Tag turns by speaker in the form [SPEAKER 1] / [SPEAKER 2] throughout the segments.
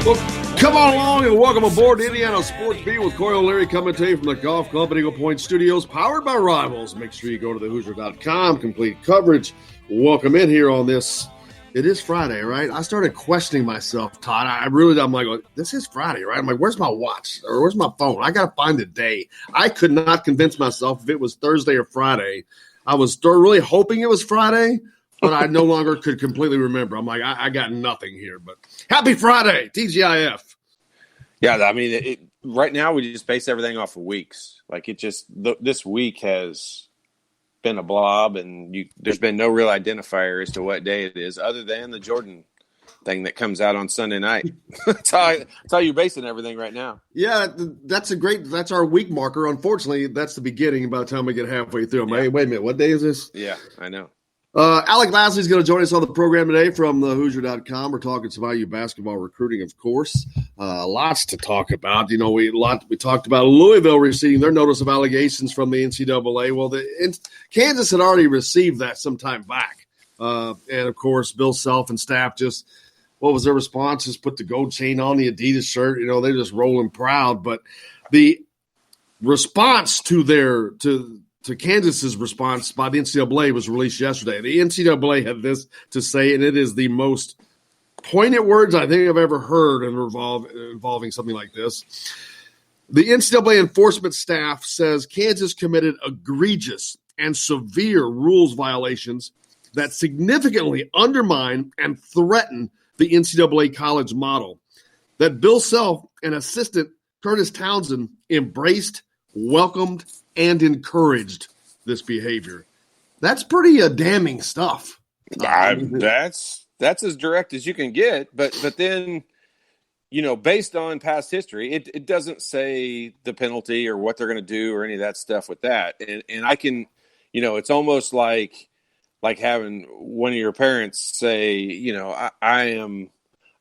[SPEAKER 1] Well, come on along and welcome aboard the Indiana Sports Beat with Coy O'Leary coming to you from the Golf Club at Eagle Point Studios, powered by Rivals. Make sure you go to thehoosier.com, complete coverage. Welcome in here on this. It is Friday, right? I started questioning myself, Todd. I'm like, this is Friday, right? I'm like, where's my watch or where's my phone? I got to find the day. I could not convince myself if it was Thursday or Friday. I was really hoping it was Friday, but I no longer could completely remember. I'm like, I got nothing here. But happy Friday, TGIF.
[SPEAKER 2] Yeah, I mean, right now we just base everything off of weeks. Like this week has been a blob, and there's been no real identifier as to what day it is, other than the Jordan thing that comes out on Sunday night. That's how you're basing everything right now.
[SPEAKER 1] Yeah, that's our week marker. Unfortunately, that's the beginning. By the time we get halfway through, yeah. Wait a minute, what day is this?
[SPEAKER 2] Yeah, I know.
[SPEAKER 1] Alec Lasley's going to join us on the program today from thehoosier.com. We're talking some IU basketball recruiting, of course. Lots to talk about. You know, we talked about Louisville receiving their notice of allegations from the NCAA. Well, Kansas had already received that some time back. And, of course, Bill Self and staff just – what was their response? Just put the gold chain on the Adidas shirt. You know, they're just rolling proud. But the response to Kansas's response by the NCAA was released yesterday. The NCAA had this to say, and it is the most poignant words I think I've ever heard involving something like this. The NCAA enforcement staff says Kansas committed egregious and severe rules violations that significantly undermine and threaten the NCAA college model. That Bill Self and assistant Curtis Townsend embraced, welcomed, and encouraged this behavior. That's pretty damning stuff.
[SPEAKER 2] That's as direct as you can get. But then, you know, based on past history, it doesn't say the penalty or what they're going to do or any of that stuff with that. And I can, you know, it's almost like having one of your parents say, you know, I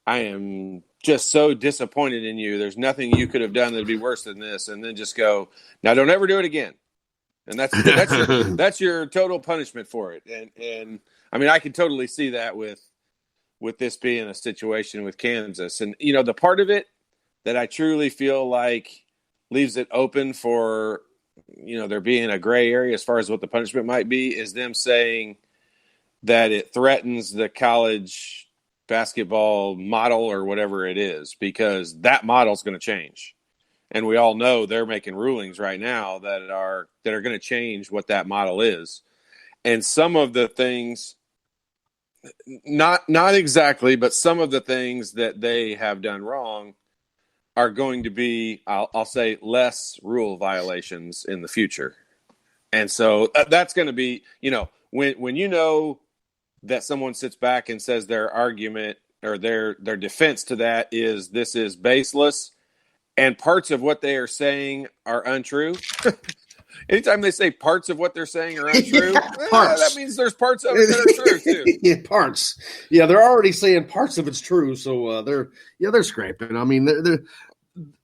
[SPEAKER 2] am just so disappointed in you. There's nothing you could have done that'd be worse than this. And then just go, now don't ever do it again. And that's your total punishment for it. And I mean, I can totally see that with this being a situation with Kansas. And, you know, the part of it that I truly feel like leaves it open for, you know, there being a gray area as far as what the punishment might be is them saying that it threatens the college basketball model or whatever it is, because that model is going to change. And we all know they're making rulings right now that are going to change what that model is. And some of the things, not exactly, but some of the things that they have done wrong are going to be, I'll say, less rule violations in the future. And so that's going to be, you know, when you know that someone sits back and says their argument or their defense to that is this is baseless and parts of what they are saying are untrue. Anytime they say parts of what they're saying are untrue, that means there's parts of it that are true too.
[SPEAKER 1] Yeah, parts. Yeah, they're already saying parts of it's true, so they're scraping. I mean,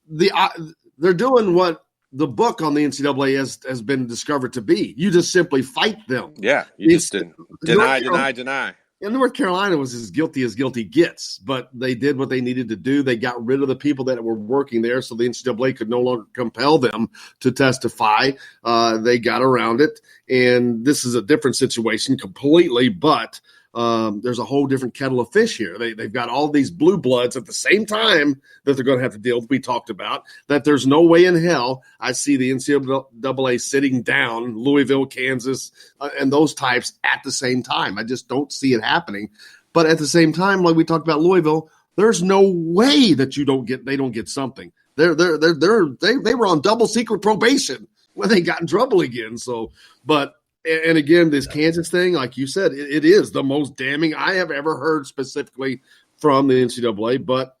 [SPEAKER 1] they're doing what the book on the NCAA has been discovered to be. You just simply fight them.
[SPEAKER 2] Yeah, you just deny.
[SPEAKER 1] And North Carolina was as guilty gets, but they did what they needed to do. They got rid of the people that were working there, so the NCAA could no longer compel them to testify. They got around it, and this is a different situation completely, but there's a whole different kettle of fish here. They've got all these blue bloods at the same time that they're going to have to deal with. We talked about that there's no way in hell I see the NCAA sitting down Louisville, Kansas, and those types at the same time. I just don't see it happening. But at the same time, like we talked about Louisville, there's no way that they don't get something. They were on double secret probation when they got in trouble again. So, but. And again, this Kansas thing, like you said, it is the most damning I have ever heard specifically from the NCAA, but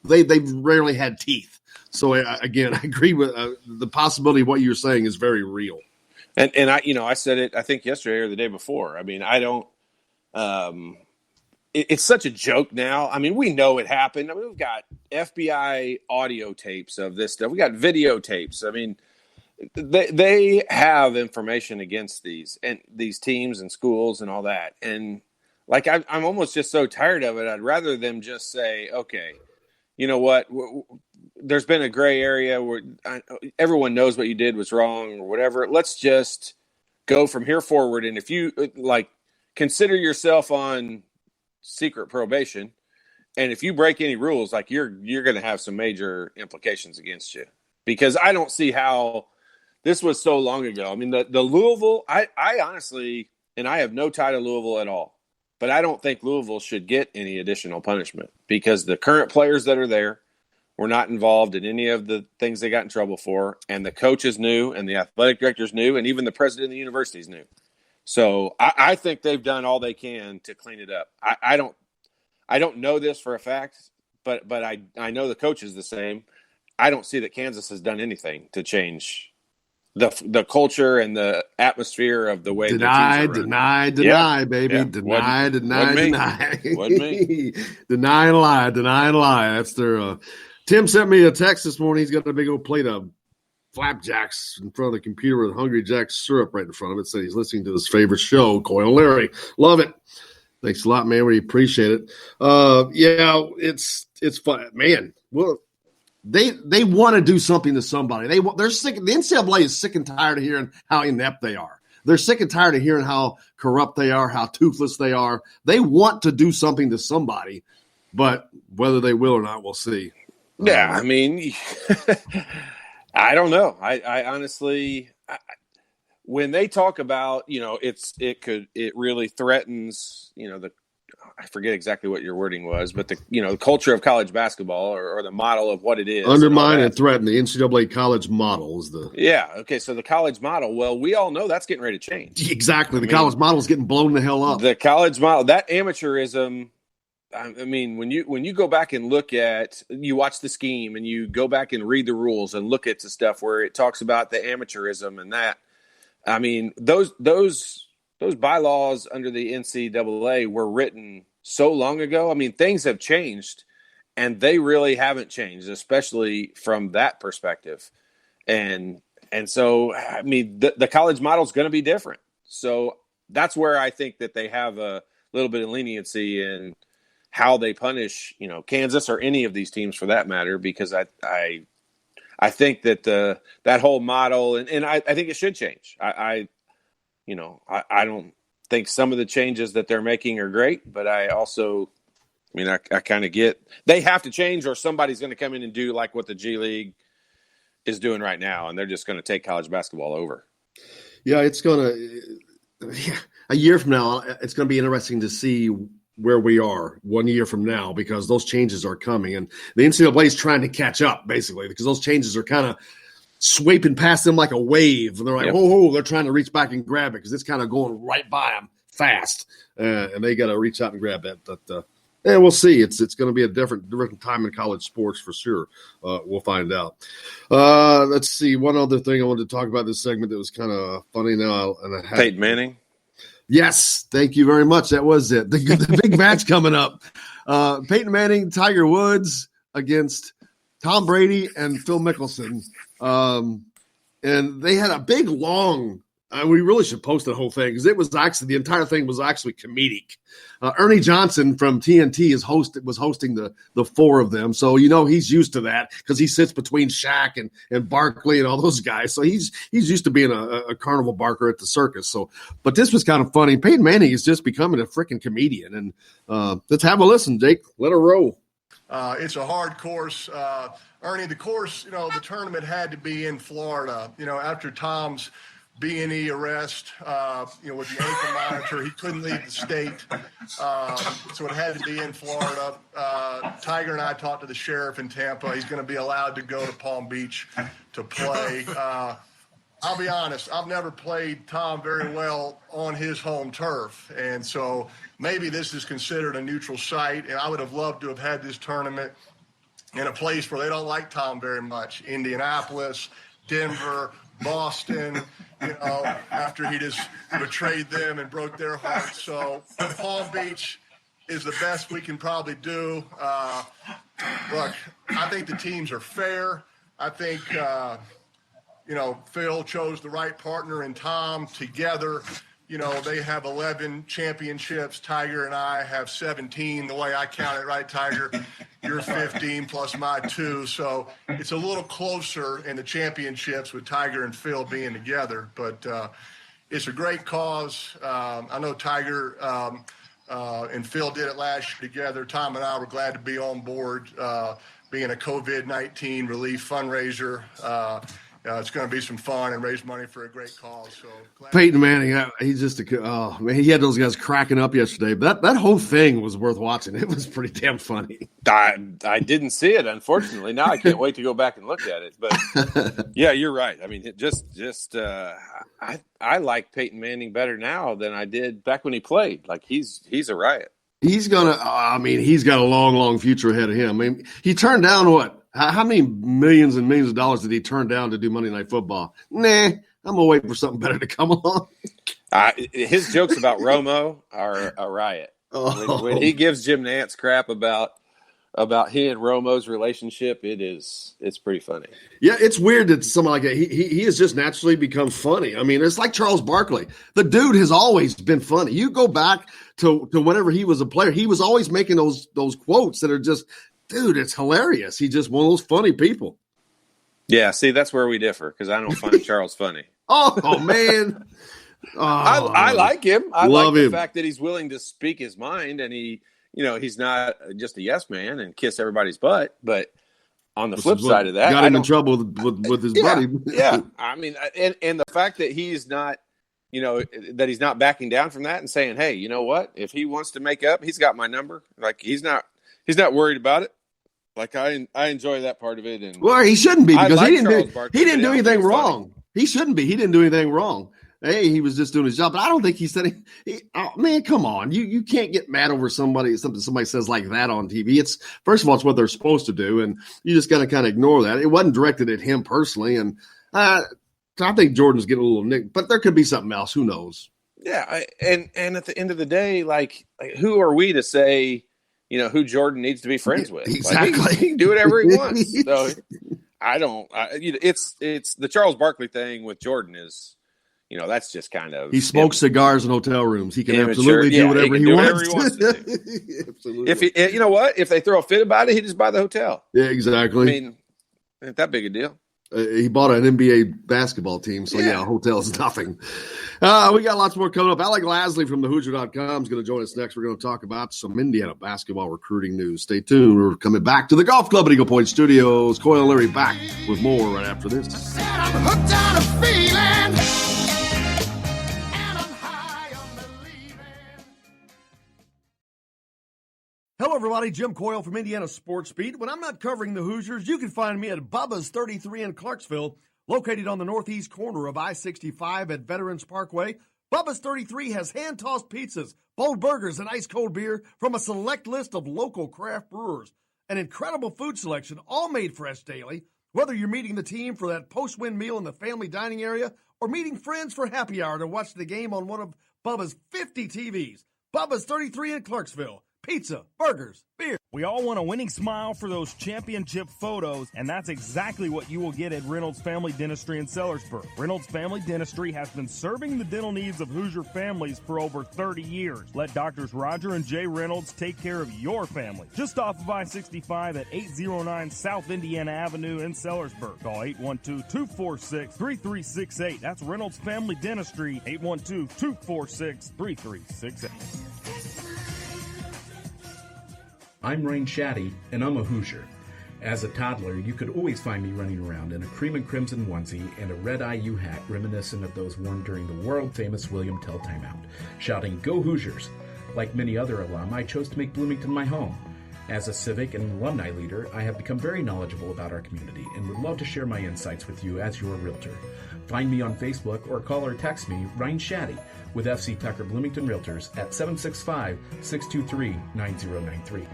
[SPEAKER 1] they've rarely had teeth. So, again, I agree with the possibility of what you're saying is very real.
[SPEAKER 2] And I said it, I think yesterday or the day before. I mean, I don't it's such a joke now. I mean, we know it happened. I mean, we've got FBI audio tapes of this stuff. We got videotapes. I mean, they have information against these teams and schools and all that. And like, I'm almost just so tired of it. I'd rather them just say, okay, you know what, there's been a gray area where everyone knows what you did was wrong or whatever. Let's just go from here forward. And if you consider yourself on secret probation, and if you break any rules, you're going to have some major implications against you, because I don't see how this was so long ago. I mean, the Louisville, I honestly, and I have no tie to Louisville at all, but I don't think Louisville should get any additional punishment, because the current players that are there were not involved in any of the things they got in trouble for, and the coaches knew, and the athletic directors knew, and even the president of the universities knew. So I think they've done all they can to clean it up. I don't know this for a fact, but I know the coach is the same. I don't see that Kansas has done anything to change the culture and the atmosphere of the way
[SPEAKER 1] deny,
[SPEAKER 2] baby.
[SPEAKER 1] Yeah. Deny.
[SPEAKER 2] Wasn't me.
[SPEAKER 1] Deny and lie. That's their Tim sent me a text this morning. He's got a big old plate of flapjacks in front of the computer with Hungry Jack's syrup right in front of it. Said he's listening to his favorite show, Coyle and Larry. Love it. Thanks a lot, man. We appreciate it. Yeah, it's fun, man. Well, they want to do something to somebody. They're sick. The NCAA is sick and tired of hearing how inept they are. They're sick and tired of hearing how corrupt they are, how toothless they are. They want to do something to somebody, but whether they will or not, we'll see.
[SPEAKER 2] Yeah, I mean, I don't know. I honestly, when they talk about, it really threatens, I forget exactly what your wording was, but the culture of college basketball or the model of what it is.
[SPEAKER 1] Undermine and threaten the NCAA college model is the.
[SPEAKER 2] Yeah. Okay. So the college model, well, we all know that's getting ready to change.
[SPEAKER 1] Exactly. The college model is getting blown the hell up.
[SPEAKER 2] The college model, that amateurism. I mean, when you go back and you watch the scheme and you go back and read the rules and look at the stuff where it talks about the amateurism and that, I mean, those bylaws under the NCAA were written so long ago. I mean, things have changed, and they really haven't changed, especially from that perspective. And so, I mean, the college model is going to be different. So that's where I think that they have a little bit of leniency in how they punish, Kansas or any of these teams for that matter, because I think that that whole model, and I think it should change. I don't think some of the changes that they're making are great, but I kind of get they have to change, or somebody's going to come in and do like what the G League is doing right now, and they're just going to take college basketball over.
[SPEAKER 1] Yeah, it's going to a year from now. It's going to be interesting to see where we are 1 year from now, because those changes are coming, and the NCAA is trying to catch up basically, because those changes are kind of sweeping past them like a wave, and they're like, oh, they're trying to reach back and grab it because it's kind of going right by them fast, and they got to reach out and grab it. But we'll see. It's going to be a different time in college sports for sure. We'll find out. Let's see. One other thing I wanted to talk about this segment that was kind of funny now, and
[SPEAKER 2] Peyton Manning.
[SPEAKER 1] Yes, thank you very much. That was it. The big match coming up. Peyton Manning, Tiger Woods against Tom Brady and Phil Mickelson. And they had a big, long we really should post the whole thing, because the entire thing was actually comedic. Ernie Johnson from TNT was hosting the four of them. So, he's used to that because he sits between Shaq and Barkley and all those guys. So he's used to being a carnival barker at the circus. So, but this was kind of funny. Peyton Manning is just becoming a freaking comedian. And let's have a listen, Jake. Let her roll.
[SPEAKER 3] It's a hard course. Ernie, the course, the tournament had to be in Florida. After Tom's B&E arrest, with the ankle monitor, he couldn't leave the state. So it had to be in Florida. Tiger and I talked to the sheriff in Tampa. He's going to be allowed to go to Palm Beach to play. I'll be honest, I've never played Tom very well on his home turf. And so maybe this is considered a neutral site. And I would have loved to have had this tournament in a place where they don't like Tom very much. Indianapolis, Denver, Boston, after he just betrayed them and broke their hearts. So Palm Beach is the best we can probably do. Look, I think the teams are fair. I think, Phil chose the right partner in Tom. Together, they have 11 championships. Tiger and I have 17, the way I count it, right, Tiger? your 15 plus my 2. So it's a little closer in the championships with Tiger and Phil being together. But it's a great cause. I know Tiger and Phil did it last year together. Tom and I were glad to be on board, being a COVID-19 relief fundraiser. It's going to be some fun and raise money for a great cause. So
[SPEAKER 1] Peyton Manning, he's just oh man, he had those guys cracking up yesterday. But that whole thing was worth watching. It was pretty damn funny.
[SPEAKER 2] I didn't see it, unfortunately. Now I can't wait to go back and look at it. But yeah, you're right. I mean, I like Peyton Manning better now than I did back when he played. Like he's a riot.
[SPEAKER 1] He's got a long, long future ahead of him. I mean, he turned down what? How many millions and millions of dollars did he turn down to do Monday Night Football? Nah, I'm going to wait for something better to come along.
[SPEAKER 2] His jokes about Romo are a riot. When he gives Jim Nantz crap about he and Romo's relationship, it's pretty funny.
[SPEAKER 1] Yeah, it's weird that somebody like that, he has just naturally become funny. I mean, it's like Charles Barkley. The dude has always been funny. You go back to whenever he was a player, he was always making those quotes that are just – dude, it's hilarious. He's just one of those funny people.
[SPEAKER 2] Yeah, see, that's where we differ because I don't find Charles funny.
[SPEAKER 1] Oh man.
[SPEAKER 2] I like him. I
[SPEAKER 1] love
[SPEAKER 2] like the
[SPEAKER 1] him.
[SPEAKER 2] fact that he's willing to speak his mind and he's not just a yes man and kiss everybody's butt. But on the flip side of that,
[SPEAKER 1] got him in trouble with his buddy.
[SPEAKER 2] Yeah. I mean, and the fact that he's not, that he's not backing down from that and saying, hey, you know what? If he wants to make up, he's got my number. Like he's not worried about it. Like I enjoy that part of it. And
[SPEAKER 1] well, he shouldn't be because he didn't do anything wrong.
[SPEAKER 2] Funny.
[SPEAKER 1] He shouldn't be. He didn't do anything wrong. Hey, he was just doing his job. But I don't think he said man, come on. You can't get mad over something somebody says like that on TV. It's first of all, it's what they're supposed to do, and you just got to kind of ignore that. It wasn't directed at him personally, and I think Jordan's getting a little nicked, but there could be something else. Who knows?
[SPEAKER 2] Yeah, and at the end of the day, like who are we to say? Who Jordan needs to be friends with.
[SPEAKER 1] Exactly.
[SPEAKER 2] Like, he can do whatever he wants. So it's the Charles Barkley thing with Jordan is, that's just kind of.
[SPEAKER 1] He smokes cigars in hotel rooms. He can absolutely do whatever he wants
[SPEAKER 2] to do.
[SPEAKER 1] Absolutely.
[SPEAKER 2] If if they throw a fit about it, he just buy the hotel.
[SPEAKER 1] Yeah, exactly.
[SPEAKER 2] I mean, ain't that big a deal.
[SPEAKER 1] He bought an NBA basketball team, so yeah, hotel's nothing. We got lots more coming up. Alec Lasley from thehoosier.com is going to join us next. We're going to talk about some Indiana basketball recruiting news. Stay tuned. We're coming back to the Golf Club at Eagle Point Studios. Coyle and Larry back with more right after this.
[SPEAKER 4] I'm hooked on a feeling.
[SPEAKER 5] Hello, everybody. Jim Coyle from Indiana Sports Beat. When I'm not covering the Hoosiers, you can find me at Bubba's 33 in Clarksville, located on the northeast corner of I-65 at Veterans Parkway. Bubba's 33 has hand-tossed pizzas, bold burgers, and ice-cold beer from a select list of local craft brewers. An incredible food selection, all made fresh daily. Whether you're meeting the team for that post-win meal in the family dining area or meeting friends for happy hour to watch the game on one of Bubba's 50 TVs. Bubba's 33 in Clarksville. Pizza, burgers, beer.
[SPEAKER 6] We all want a winning smile for those championship photos, and that's exactly what you will get at Reynolds Family Dentistry in Sellersburg. Reynolds Family Dentistry has been serving the dental needs of Hoosier families for over 30 years. Let Doctors Roger and Jay Reynolds take care of your family. Just off of I-65 at 809 South Indiana Avenue in Sellersburg. Call 812-246-3368. That's Reynolds Family Dentistry, 812-246-3368.
[SPEAKER 7] I'm Ryan Shaddy, and I'm a Hoosier. As a toddler, you could always find me running around in a cream and crimson onesie and a red IU hat reminiscent of those worn during the world-famous William Tell timeout, shouting, "Go Hoosiers!" Like many other alum, I chose to make Bloomington my home. As a civic and alumni leader, I have become very knowledgeable about our community and would love to share my insights with you as your realtor. Find me on Facebook or call or text me, Ryan Shaddy, with FC Tucker Bloomington Realtors at 765-623-9093.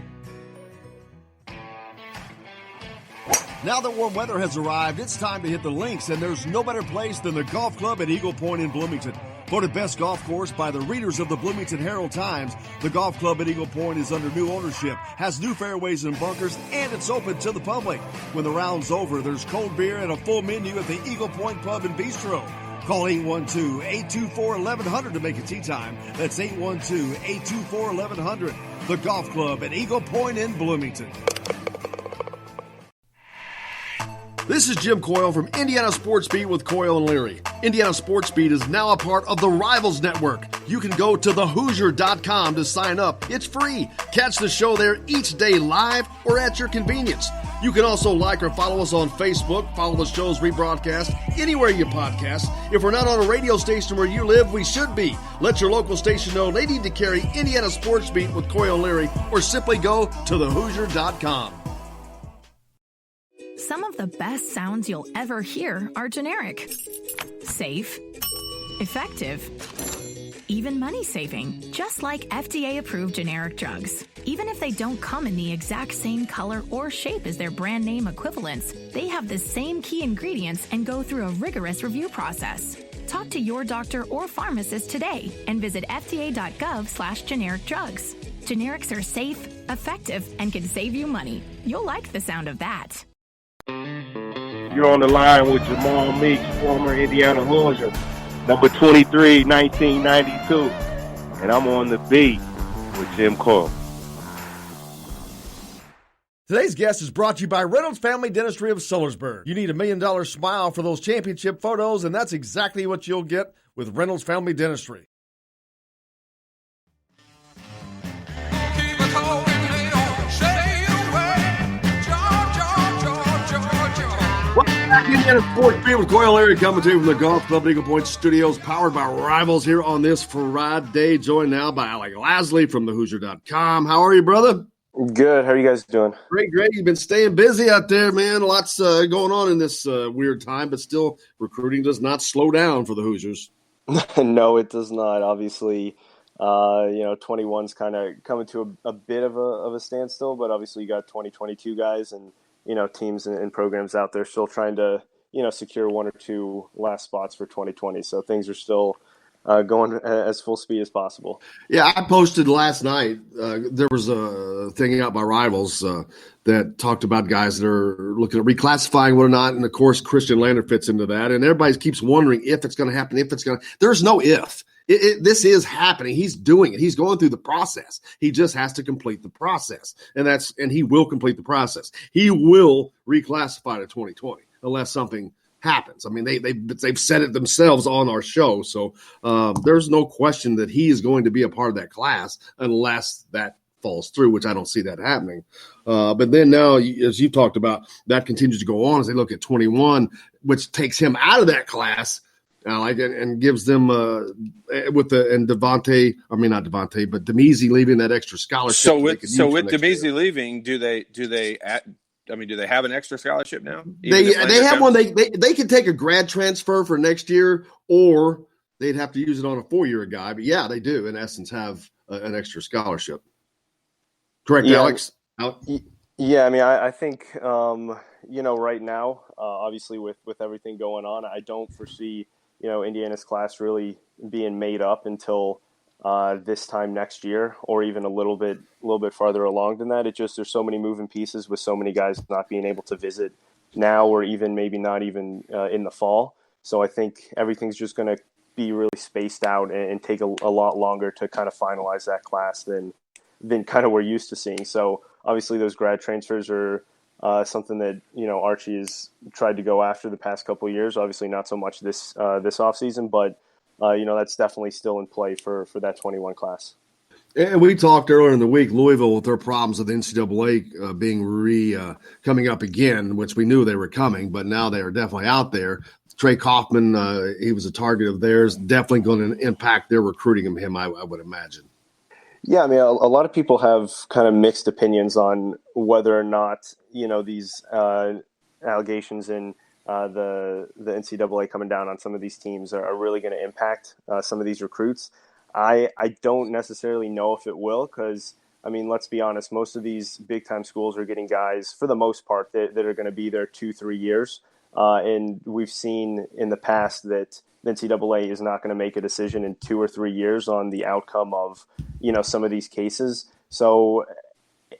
[SPEAKER 5] Now that warm weather has arrived, it's time to hit the links, and there's no better place than the Golf Club at Eagle Point in Bloomington. Voted best golf course by the readers of the Bloomington Herald-Times, the Golf Club at Eagle Point is under new ownership, has new fairways and bunkers, and it's open to the public. When the round's over, there's cold beer and a full menu at the Eagle Point Pub and Bistro. Call 812-824-1100 to make a tee time. That's 812-824-1100. The Golf Club at Eagle Point in Bloomington. This is Jim Coyle from Indiana Sports Beat with Coyle and Leary. Indiana Sports Beat is now a part of the Rivals Network. You can go to thehoosier.com to sign up. It's free. Catch the show there each day live or at your convenience. You can also like or follow us on Facebook, follow the show's rebroadcast anywhere you podcast. If we're not on a radio station where you live, we should be. Let your local station know they need to carry Indiana Sports Beat with Coyle and Leary, or simply go to thehoosier.com.
[SPEAKER 8] Some of the best sounds you'll ever hear are generic, safe, effective, even money-saving, just like FDA-approved generic drugs. Even if they don't come in the exact same color or shape as their brand name equivalents, they have the same key ingredients and go through a rigorous review process. Talk to your doctor or pharmacist today and visit fda.gov/generic drugs. Generics are safe, effective, and can save you money. You'll like the sound of that.
[SPEAKER 9] You're on the line with Jamal Meeks, former Indiana Hoosier, number 23, 1992. And I'm on the beat with Jim Coyle.
[SPEAKER 5] Today's guest is brought to you by Reynolds Family Dentistry of Sellersburg. You need $1 million smile for those championship photos, and that's exactly what you'll get with Reynolds Family Dentistry. Indiana Sports Beat with Coyle Leary coming to you from the Golf Club Eagle Point Studios, powered by Rivals here on this Friday. Joined now by Alec Lasley from thehoosier.com. How are you, brother?
[SPEAKER 10] Good. How are you guys doing?
[SPEAKER 5] Great. You've been staying busy out there, man. Lots going on in this weird time, but still recruiting does not slow down for the Hoosiers.
[SPEAKER 10] No, it does not. Obviously, 21's kind of coming to a bit of a standstill, but obviously you got 2022 guys and teams and programs out there still trying to, secure one or two last spots for 2020. So things are still going as full speed as possible.
[SPEAKER 5] Yeah, I posted last night. There was a thing out by Rivals that talked about guys that are looking at reclassifying what or not. And of course, Christian Lander fits into that. And everybody keeps wondering if it's going to happen, there's no if. This is happening. He's doing it. He's going through the process. He just has to complete the process, and he will complete the process. He will reclassify to 2020 unless something happens. I mean, they've said it themselves on our show, so there's no question that he is going to be a part of that class unless that falls through, which I don't see that happening. But then now, as you talked about, that continues to go on as they look at 21, which takes him out of that class. And gives them not Devontae, but Demezi leaving that extra scholarship.
[SPEAKER 2] So with Demezi leaving, do they have an extra scholarship now?
[SPEAKER 5] They have one. They can take a grad transfer for next year, or they'd have to use it on a 4-year guy. But yeah, they do in essence have an extra scholarship. Correct, yeah, Alex?
[SPEAKER 10] Yeah, I mean, I think right now, obviously with everything going on, I don't foresee Indiana's class really being made up until this time next year, or even a little bit farther along than that. There's so many moving pieces with so many guys not being able to visit now, or even maybe not even in the fall. So I think everything's just going to be really spaced out and take a lot longer to kind of finalize that class than kind of we're used to seeing. So obviously those grad transfers are something that Archie has tried to go after the past couple of years. Obviously, not so much this offseason, but that's definitely still in play for that 21 class.
[SPEAKER 5] And we talked earlier in the week, Louisville with their problems with the NCAA being coming up again, which we knew they were coming, but now they are definitely out there. Trey Kaufman, he was a target of theirs, definitely going to impact their recruiting of him, I would imagine.
[SPEAKER 10] Yeah, I mean, a lot of people have kind of mixed opinions on whether or not, these allegations in the NCAA coming down on some of these teams are really going to impact some of these recruits. I don't necessarily know if it will, because, I mean, let's be honest, most of these big-time schools are getting guys, for the most part, that are going to be there 2-3 years. And we've seen in the past that the NCAA is not going to make a decision in 2 or 3 years on the outcome of, some of these cases. So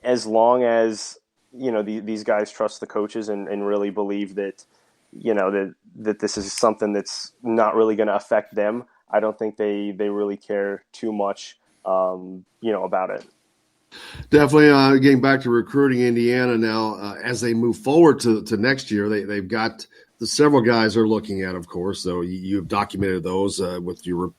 [SPEAKER 10] as long as, these guys trust the coaches and really believe that, that this is something that's not really going to affect them, I don't think they really care too much, about it.
[SPEAKER 1] Definitely getting back to recruiting Indiana now as they move forward to next year. They've got the several guys they're looking at, of course. So you've documented those with your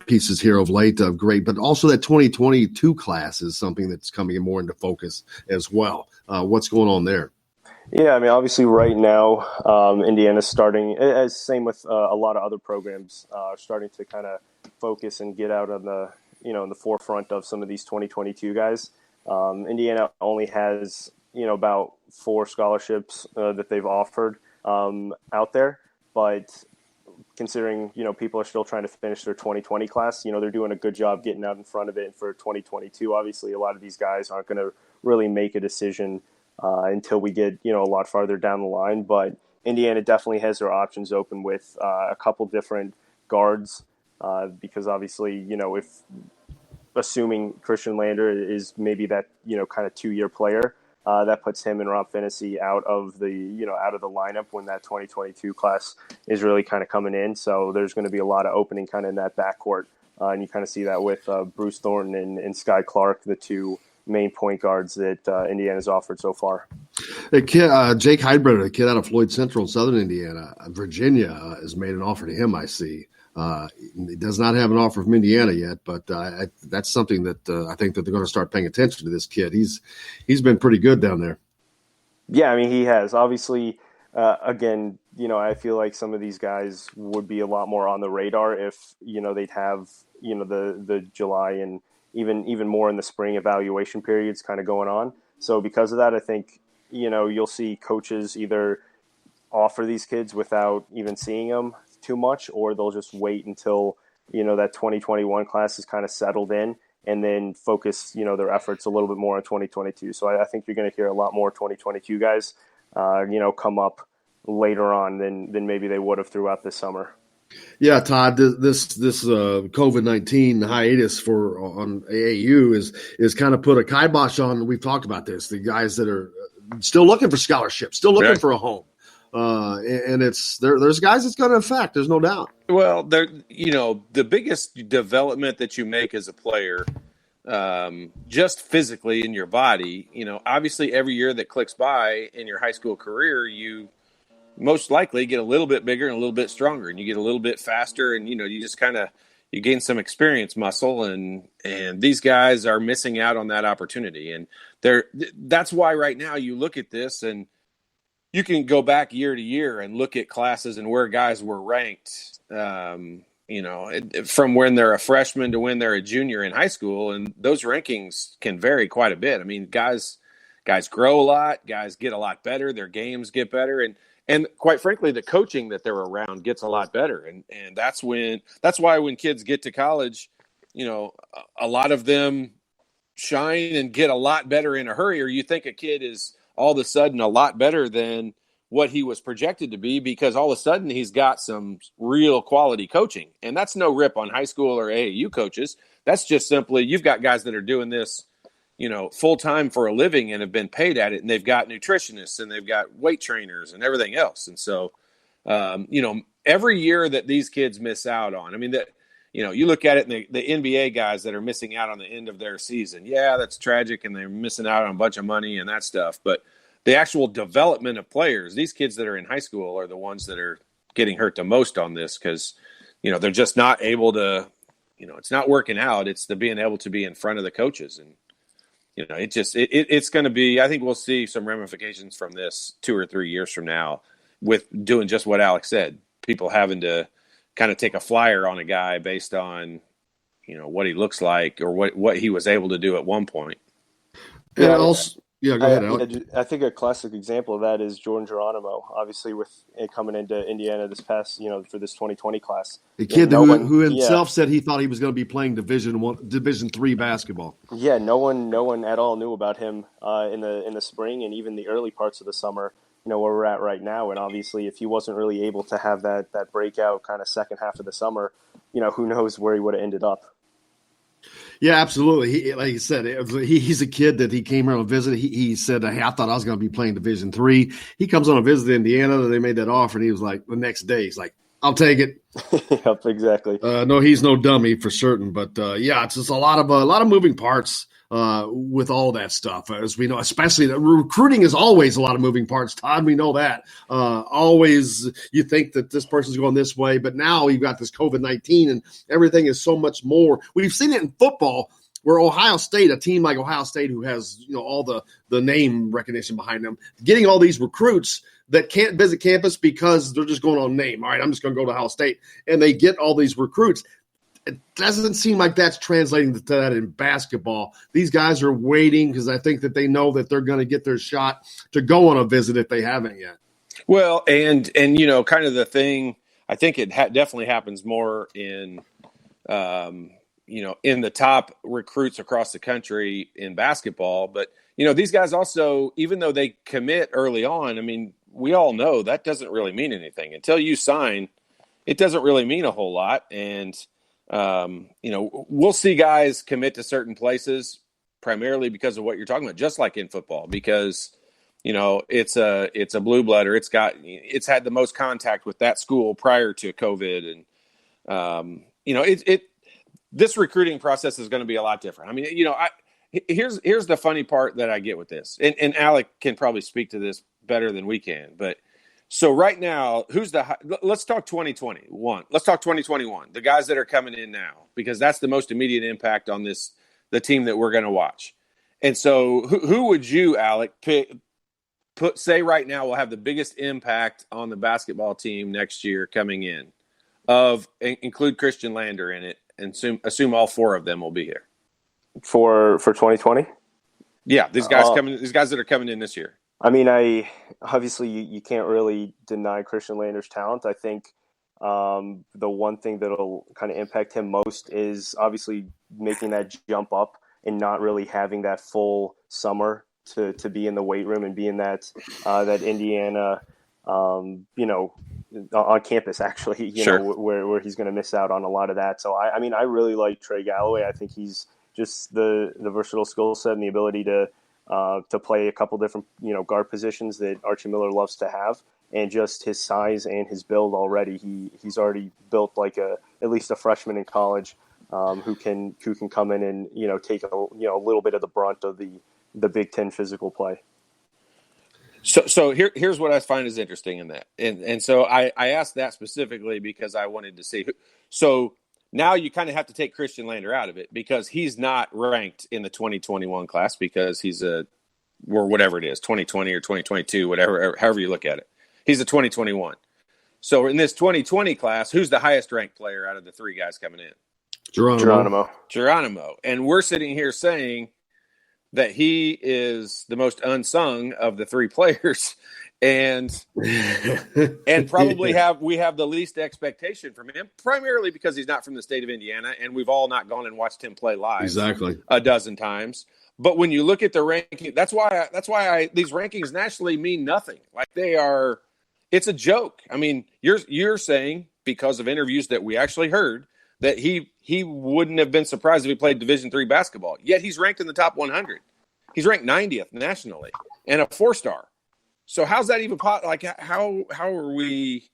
[SPEAKER 1] pieces here of late. Great, but also that 2022 class is something that's coming more into focus as well. What's going on there?
[SPEAKER 10] Yeah, I mean, obviously, right now, Indiana's starting, as same with a lot of other programs, starting to kind of focus and get out on the in the forefront of some of these 2022 guys. Indiana only has about 4 scholarships that they've offered out there, but considering people are still trying to finish their 2020 class, they're doing a good job getting out in front of it. And for 2022, obviously, a lot of these guys aren't going to really make a decision until we get a lot farther down the line. But Indiana definitely has their options open with a couple different guards because obviously if assuming Christian Lander is maybe that kind of 2-year player, that puts him and Rob Finney out of the out of the lineup when that 2022 class is really kind of coming in. So there's going to be a lot of opening kind of in that backcourt, and you kind of see that with Bruce Thornton and Sky Clark, the 2 main point guards that Indiana's offered so far.
[SPEAKER 1] A kid, Jake Heidbreder, a kid out of Floyd Central in Southern Indiana, Virginia, has made an offer to him. I see. He does not have an offer from Indiana yet, but that's something that I think that they're going to start paying attention to this kid. He's been pretty good down there. Yeah,
[SPEAKER 10] I mean, he has. Obviously, again, I feel like some of these guys would be a lot more on the radar if, they'd have, the July and even more in the spring evaluation periods kind of going on. So because of that, I think, you'll see coaches either offer these kids without even seeing them too much, or they'll just wait until, that 2021 class is kind of settled in and then focus, their efforts a little bit more on 2022. So I think you're going to hear a lot more 2022 guys, come up later on than maybe they would have throughout this summer.
[SPEAKER 1] Yeah, Todd, this COVID-19 hiatus on AAU is kind of put a kibosh on. We've talked about this. The guys that are still looking for scholarships, still looking for a home, and there's guys it's going to affect. There's no doubt.
[SPEAKER 2] Well, the biggest development that you make as a player, just physically in your body. Obviously, every year that clicks by in your high school career, you most likely get a little bit bigger and a little bit stronger, and you get a little bit faster, and you just you gain some experience muscle, and these guys are missing out on that opportunity. And that's why right now you look at this, and you can go back year to year and look at classes and where guys were ranked, from when they're a freshman to when they're a junior in high school, and those rankings can vary quite a bit. I mean, guys grow a lot, guys get a lot better, their games get better, and quite frankly, the coaching that they're around gets a lot better. And that's why when kids get to college, a lot of them shine and get a lot better in a hurry, or you think a kid is all of a sudden a lot better than what he was projected to be because all of a sudden he's got some real quality coaching. And that's no rip on high school or AAU coaches. That's just simply you've got guys that are doing this full time for a living and have been paid at it, and they've got nutritionists and they've got weight trainers and everything else. And so, every year that these kids miss out on, I mean, you look at it, and the NBA guys that are missing out on the end of their season, yeah, that's tragic, and they're missing out on a bunch of money and that stuff. But the actual development of players, these kids that are in high school are the ones that are getting hurt the most on this because, they're just not able to, it's not working out. It's the being able to be in front of the coaches. And, it's going to be, I think we'll see some ramifications from this 2 or 3 years from now with doing just what Alex said, people having to kind of take a flyer on a guy based on, what he looks like or what he was able to do at one point.
[SPEAKER 1] And also, go ahead, Alex.
[SPEAKER 10] I think a classic example of that is Jordan Geronimo, obviously with it coming into Indiana this past, for this 2020 class.
[SPEAKER 1] The kid who himself said he thought he was going to be playing Division III basketball.
[SPEAKER 10] Yeah, no one at all knew about him in the spring and even the early parts of the summer, where we're at right now. And obviously, if he wasn't really able to have that breakout kind of second half of the summer, who knows where he would have ended up.
[SPEAKER 1] Yeah, absolutely. Like he said, he's a kid that he came here on a visit. He said, hey, I thought I was going to be playing Division III. He comes on a visit to Indiana. They made that offer, and he was like, the next day, he's like, I'll take it.
[SPEAKER 10] Yep, exactly.
[SPEAKER 1] No, he's no dummy for certain. But, it's just a lot of moving parts with all that stuff, as we know, especially that recruiting is always a lot of moving parts, Todd. We know that. Always you think that this person's going this way, but now you've got this COVID-19 and everything is so much more. We've seen it in football where Ohio State, a team like Ohio State who has, all the name recognition behind them, getting all these recruits that can't visit campus because they're just going on name. All right, I'm just going to go to Ohio State. And they get all these recruits. It doesn't seem like that's translating to that in basketball. These guys are waiting because I think that they know that they're going to get their shot to go on a visit if they haven't yet.
[SPEAKER 2] Well, and kind of the thing, I think it definitely happens more in, in the top recruits across the country in basketball. But, these guys also, even though they commit early on, I mean, we all know that doesn't really mean anything. Until you sign, it doesn't really mean a whole lot. And, we'll see guys commit to certain places primarily because of what you're talking about, just like in football, because, it's a blue blood, or it's had the most contact with that school prior to COVID. And, this recruiting process is going to be a lot different. I mean, here's the funny part that I get with this, and Alec can probably speak to this better than we can, but so right now, let's talk 2021. Let's talk 2021, the guys that are coming in now, because that's the most immediate impact on the team that we're going to watch. And so who would you, Alec, say right now will have the biggest impact on the basketball team next year coming in? Include Christian Lander in it, and assume all four of them will be here.
[SPEAKER 10] For 2020?
[SPEAKER 2] Yeah, these guys that are coming in this year.
[SPEAKER 10] I mean, obviously you can't really deny Christian Lander's talent. I think the one thing that'll kind of impact him most is obviously making that jump up and not really having that full summer to be in the weight room and be in that Indiana, on campus actually,
[SPEAKER 2] sure.
[SPEAKER 10] where he's going to miss out on a lot of that. So I mean, I really like Trey Galloway. I think he's just the versatile skill set and the ability to play a couple different, guard positions that Archie Miller loves to have, and just his size and his build already. He's already built like at least a freshman in college, who can come in and, take a little bit of the brunt of the Big Ten physical play.
[SPEAKER 2] So here's what I find is interesting in that. And so I asked that specifically because I wanted to see. So now you kind of have to take Christian Lander out of it because he's not ranked in the 2021 class because he's or whatever it is, 2020 or 2022, whatever, however you look at it. He's a 2021. So in this 2020 class, who's the highest ranked player out of the three guys coming in? Geronimo. And we're sitting here saying that he is the most unsung of the three players and probably we have the least expectation from him, primarily because he's not from the state of Indiana, and we've all not gone and watched him play live
[SPEAKER 1] exactly
[SPEAKER 2] a dozen times. But when you look at the ranking, that's why these rankings nationally mean nothing. Like it's a joke. I mean, you're saying because of interviews that we actually heard that he wouldn't have been surprised if he played Division III basketball. Yet he's ranked in the top 100. He's ranked 90th nationally and a 4-star. So how's that even like? How are we?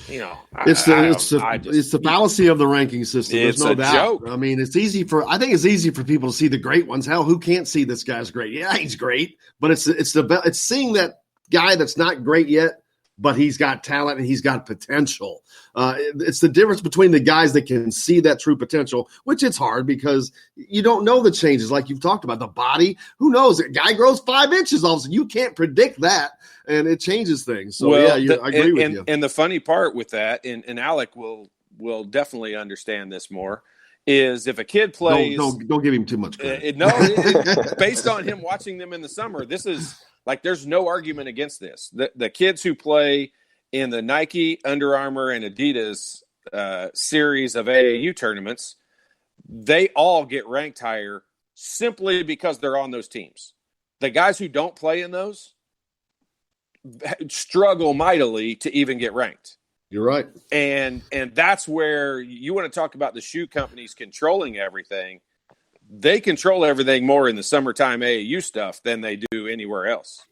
[SPEAKER 2] It's
[SPEAKER 1] the fallacy of the ranking system. There's no doubt. Joke. I mean, I think it's easy for people to see the great ones. Hell, who can't see this guy's great? Yeah, he's great, but it's seeing that guy that's not great yet, but he's got talent and he's got potential. It's the difference between the guys that can see that true potential, which it's hard because you don't know the changes like you've talked about. The body, who knows? A guy grows 5 inches all of a sudden. You can't predict that, and it changes things. So, I agree with you.
[SPEAKER 2] And the funny part with that, and Alec will definitely understand this more, is if a kid plays –
[SPEAKER 1] Don't give him too much credit.
[SPEAKER 2] Based on him watching them in the summer, this is – like, there's no argument against this. The kids who play in the Nike, Under Armour, and Adidas series of AAU tournaments, they all get ranked higher simply because they're on those teams. The guys who don't play in those struggle mightily to even get ranked.
[SPEAKER 1] You're right.
[SPEAKER 2] And that's where you want to talk about the shoe companies controlling everything. They control everything more in the summertime AAU stuff than they do anywhere else.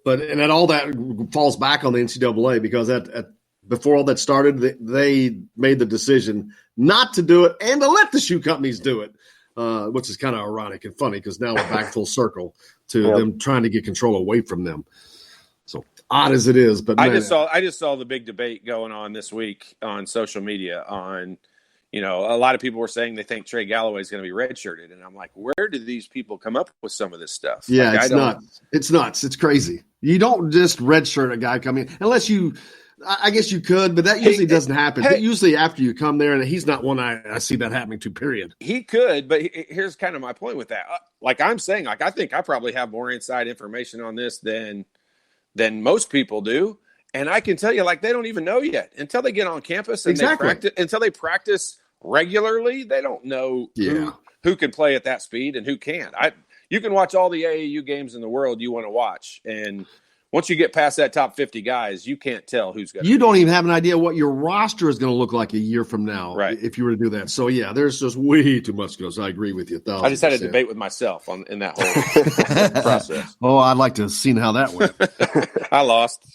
[SPEAKER 1] But all that falls back on the NCAA because before all that started, they made the decision not to do it and to let the shoe companies do it. which is kind of ironic and funny because now we're back full circle to them trying to get control away from them. So odd as it is, but man,
[SPEAKER 2] I just saw the big debate going on this week on social media on, a lot of people were saying they think Trey Galloway is going to be redshirted. And I'm like, where did these people come up with some of this stuff?
[SPEAKER 1] Yeah,
[SPEAKER 2] like,
[SPEAKER 1] it's nuts. It's nuts. It's crazy. You don't just redshirt a guy coming unless you – I guess you could, but that usually doesn't happen. Usually after you come there, and he's not one I see that happening to, period.
[SPEAKER 2] He could, but here's kind of my point with that. Like I'm saying, I think I probably have more inside information on this than most people do. And I can tell you, they don't even know yet. Until they get on campus and until they practice regularly, they don't know who can play at that speed and who can't. You can watch all the AAU games in the world you want to watch, and once you get past that top 50 guys, you can't tell who's going to.
[SPEAKER 1] You don't even have an idea what your roster is going to look like a year from now,
[SPEAKER 2] right?
[SPEAKER 1] If you were to do that. So yeah, there's just way too much goes. I agree with you.
[SPEAKER 2] I just had a debate with myself in that whole process.
[SPEAKER 1] Oh, I'd like to have seen how that went.
[SPEAKER 2] I lost.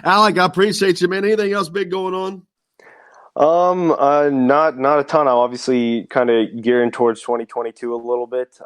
[SPEAKER 1] Alec, I appreciate you, man. Anything else big going on?
[SPEAKER 10] Not a ton. I'm obviously kind of gearing towards 2022 a little bit,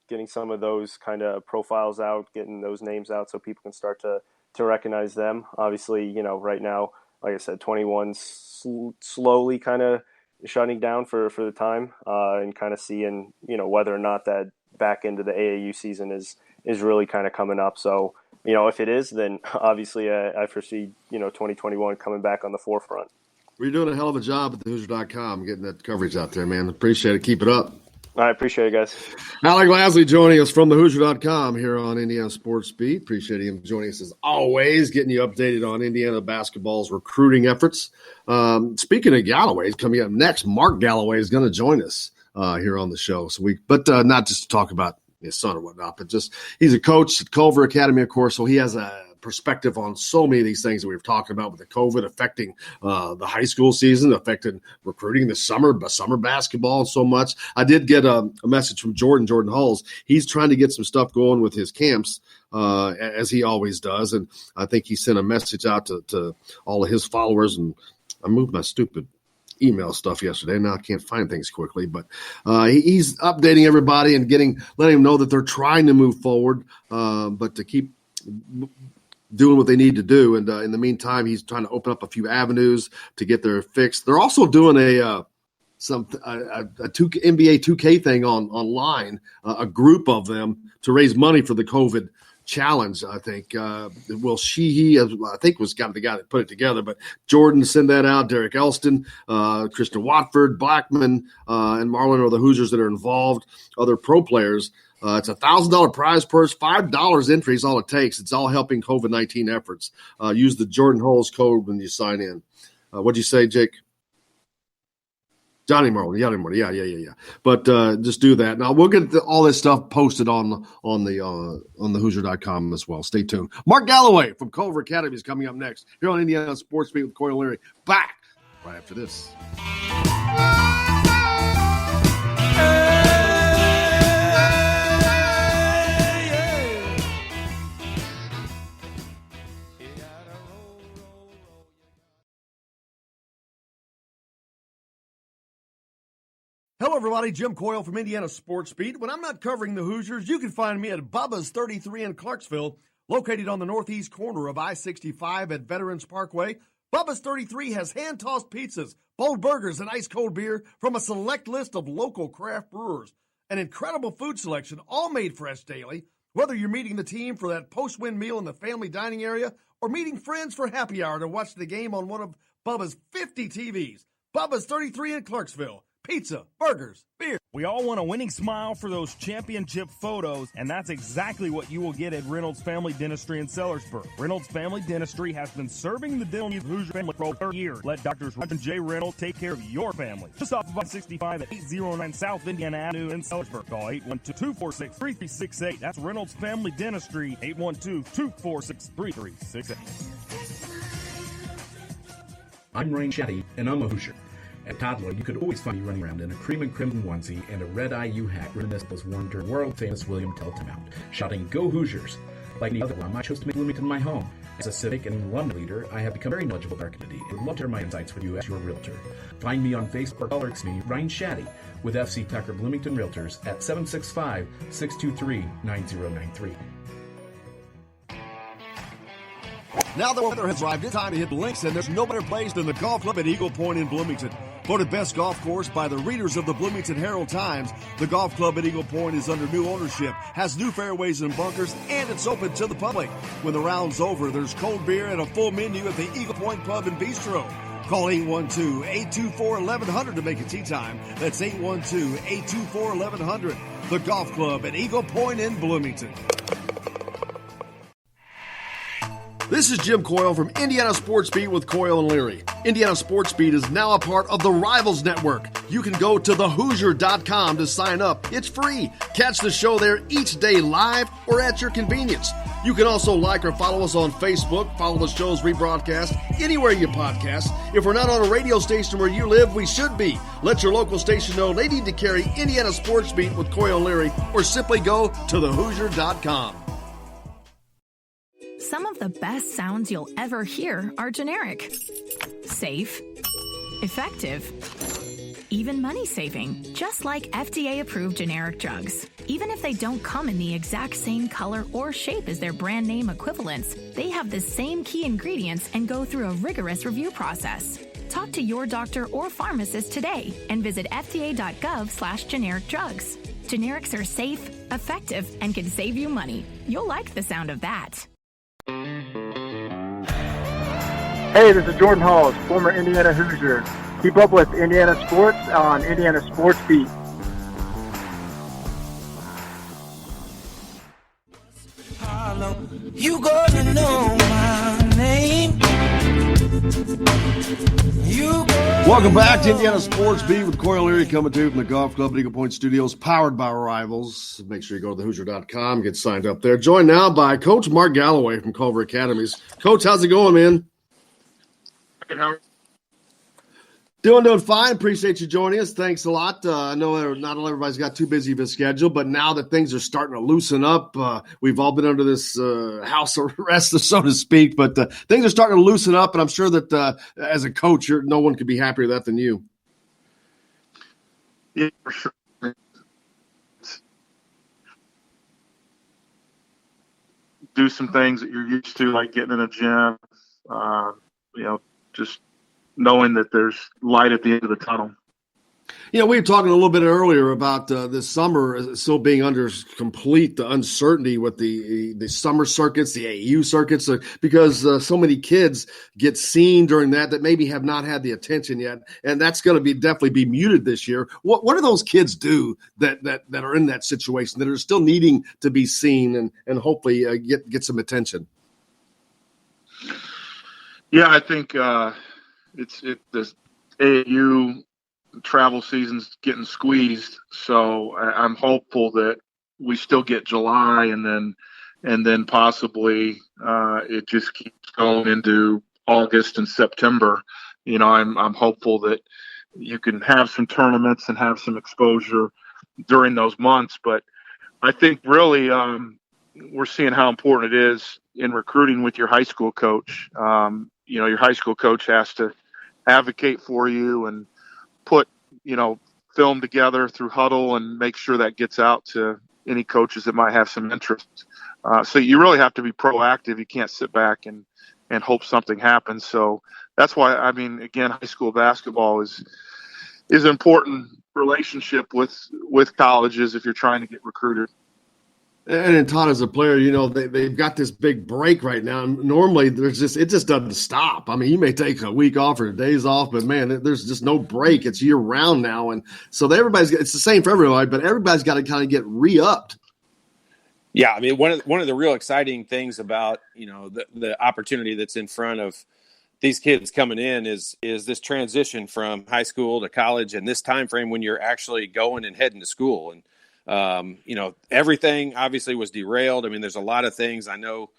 [SPEAKER 10] getting some of those kind of profiles out, getting those names out so people can start to recognize them. Obviously, right now, like I said, 21's slowly kind of shutting down for the time, and kind of seeing, whether or not that back into the AAU season is really kind of coming up. So, if it is, then obviously I foresee, 2021 coming back on the forefront.
[SPEAKER 1] Well, you're doing a hell of a job at thehoosier.com getting that coverage out there, man. Appreciate it. Keep it up.
[SPEAKER 10] I appreciate it, guys.
[SPEAKER 1] Alec Lasley joining us from thehoosier.com here on Indiana Sports Beat. Appreciate him joining us as always, getting you updated on Indiana basketball's recruiting efforts. Speaking of Galloway, coming up next, Mark Galloway is going to join us here on the show. But not just to talk about his son or whatnot, but just he's a coach at Culver Academy, of course, so he has a perspective on so many of these things that we've talked about with the COVID affecting the high school season, affecting recruiting the summer basketball and so much. I did get a message from Jordan Hulls. He's trying to get some stuff going with his camps, as he always does. And I think he sent a message out to all of his followers. And I moved my stupid email stuff yesterday. Now I can't find things quickly, but he's updating everybody and letting them know that they're trying to move forward, but to keep doing what they need to do. And in the meantime, he's trying to open up a few avenues to get their fix. They're also doing a NBA 2K thing online, a group of them to raise money for the COVID challenge. I think I think was kind of the guy that put it together, but Jordan sent that out. Derek Elston, Christian Watford, Blackman, and Marlon are the Hoosiers that are involved. Other pro players. It's $1,000 prize purse, $5 entry is all it takes. It's all helping COVID-19 efforts. Use the Jordan Hulls code when you sign in. What'd you say, Jake? Johnny Marlin. Yeah. But just do that. Now we'll get all this stuff posted on the Hoosier.com as well. Stay tuned. Mark Galloway from Culver Academy is coming up next here on Indiana Sports Beat with Corey Leary. Back right after this.
[SPEAKER 5] Hello, everybody. Jim Coyle from Indiana Sports Beat. When I'm not covering the Hoosiers, you can find me at Bubba's 33 in Clarksville, located on the northeast corner of I-65 at Veterans Parkway. Bubba's 33 has hand-tossed pizzas, bold burgers, and ice-cold beer from a select list of local craft brewers. An incredible food selection, all made fresh daily. Whether you're meeting the team for that post-win meal in the family dining area or meeting friends for happy hour to watch the game on one of Bubba's 50 TVs. Bubba's 33 in Clarksville. Pizza, burgers, beer.
[SPEAKER 6] We all want a winning smile for those championship photos, and that's exactly what you will get at Reynolds Family Dentistry in Sellersburg. Reynolds Family Dentistry has been serving the dental needs of Hoosier family for over 30 years. Let Drs. Roger and J. Reynolds take care of your family. Just off of 65 at 809 South Indiana Avenue in Sellersburg. Call 812-246-3368. That's Reynolds Family Dentistry, 812-246-3368.
[SPEAKER 7] I'm Rain Shetty, and I'm a Hoosier. At toddler, you could always find me running around in a cream and crimson onesie and a red IU hat reminiscent was worn during world-famous William Tell Timeout, shouting, "Go Hoosiers!" Like any other one, I chose to make Bloomington my home. As a civic and London leader, I have become very knowledgeable about our community and would love to share my insights with you as your realtor. Find me on Facebook or text me, Ryan Shaddy, with FC Tucker Bloomington Realtors at 765-623-9093.
[SPEAKER 5] Now the weather has arrived, it's time to hit the links, and there's no better place than the golf club at Eagle Point in Bloomington. Voted best golf course by the readers of the Bloomington Herald-Times, the golf club at Eagle Point is under new ownership, has new fairways and bunkers, and it's open to the public. When the round's over, there's cold beer and a full menu at the Eagle Point Pub and Bistro. Call 812-824-1100 to make a tee time. That's 812-824-1100. The golf club at Eagle Point in Bloomington. This is Jim Coyle from Indiana Sports Beat with Coyle and Leary. Indiana Sports Beat is now a part of the Rivals Network. You can go to thehoosier.com to sign up. It's free. Catch the show there each day live or at your convenience. You can also like or follow us on Facebook, follow the show's rebroadcast anywhere you podcast. If we're not on a radio station where you live, we should be. Let your local station know they need to carry Indiana Sports Beat with Coyle and Leary, or simply go to thehoosier.com.
[SPEAKER 8] Some of the best sounds you'll ever hear are generic, safe, effective, even money-saving, just like FDA-approved generic drugs. Even if they don't come in the exact same color or shape as their brand name equivalents, they have the same key ingredients and go through a rigorous review process. Talk to your doctor or pharmacist today and visit fda.gov/generic drugs. Generics are safe, effective, and can save you money. You'll like the sound of that.
[SPEAKER 11] Hey, this is Jordan Halls, former Indiana Hoosier. Keep up with Indiana sports on Indiana Sports Beat.
[SPEAKER 4] You gonna know my name.
[SPEAKER 1] Welcome back to Indiana Sports Beat with Coyle Leary, coming to you from the Golf Club at Eagle Point Studios, powered by Rivals. Make sure you go to thehoosier.com, get signed up there. Joined now by Coach Mark Galloway from Culver Academies. Coach, how's it going, man? Doing fine. Appreciate you joining us. Thanks a lot. I know not everybody's got too busy of a schedule, but now that things are starting to loosen up, we've all been under this house arrest, so to speak, but things are starting to loosen up, and I'm sure that as a coach, no one could be happier with that than you.
[SPEAKER 12] Yeah, for sure. Do some things that you're used to, like getting in a gym, just knowing that there's light at the end of the tunnel.
[SPEAKER 1] We were talking a little bit earlier about this summer still being under complete uncertainty with the summer circuits, the AU circuits, because so many kids get seen during that maybe have not had the attention yet, and that's going to definitely be muted this year. What do those kids do that are in that situation, that are still needing to be seen and hopefully get some attention?
[SPEAKER 12] Yeah, I think the AAU travel season's getting squeezed, so I'm hopeful that we still get July, and then possibly it just keeps going into August and September. I'm hopeful that you can have some tournaments and have some exposure during those months. But I think really we're seeing how important it is in recruiting with your high school coach. Your high school coach has to advocate for you and put, film together through Huddle and make sure that gets out to any coaches that might have some interest. So you really have to be proactive. You can't sit back and hope something happens. So that's why, again, high school basketball is an important relationship with colleges if you're trying to get recruited.
[SPEAKER 1] And Todd, as a player, they've got this big break right now. And normally, it just doesn't stop. You may take a week off or days off, but man, there's just no break. It's year round now, and so it's the same for everybody. But everybody's got to kind of get re-upped.
[SPEAKER 2] Yeah, one of the real exciting things about the opportunity that's in front of these kids coming in is this transition from high school to college, and this time frame when you're actually going and heading to school. And everything obviously was derailed. There's a lot of things I know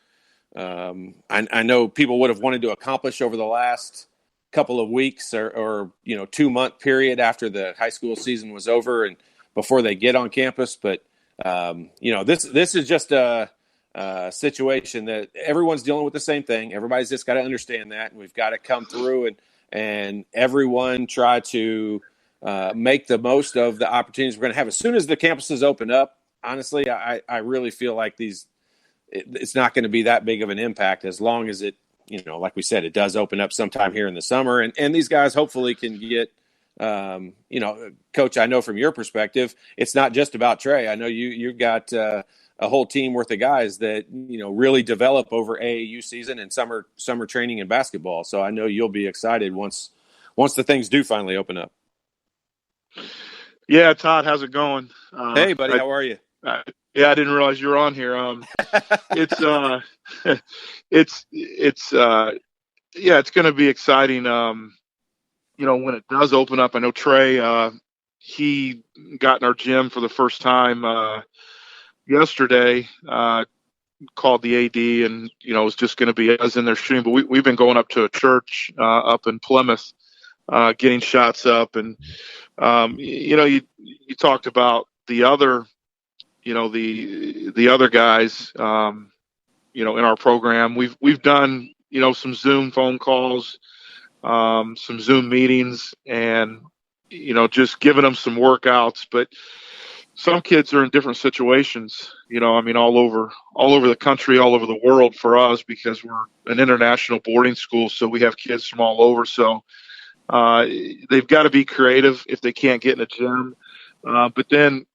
[SPEAKER 2] people would have wanted to accomplish over the last couple of weeks or 2-month period after the high school season was over and before they get on campus. But, this is just a situation that everyone's dealing with the same thing. Everybody's just got to understand that, and we've got to come through and everyone try to make the most of the opportunities we're going to have. As soon as the campuses open up, honestly, I really feel like it's not going to be that big of an impact as long as it, like we said, it does open up sometime here in the summer. And these guys hopefully can get, Coach, I know from your perspective, it's not just about Trey. I know you've got a whole team worth of guys that, really develop over AAU season and summer training and basketball. So I know you'll be excited once the things do finally open up.
[SPEAKER 12] Yeah, Todd, how's it going?
[SPEAKER 2] Hey, buddy, how are you?
[SPEAKER 12] Yeah, I didn't realize you were on here. It's going to be exciting. When it does open up, I know Trey, he got in our gym for the first time yesterday, called the AD, and it was just going to be us in there shooting. But we've been going up to a church up in Plymouth, getting shots up, and you talked about the other, the other guys, in our program. We've done some Zoom phone calls, some Zoom meetings, and just giving them some workouts. But some kids are in different situations, all over the country, all over the world for us, because we're an international boarding school. So we have kids from all over. So they've got to be creative if they can't get in a gym. But then,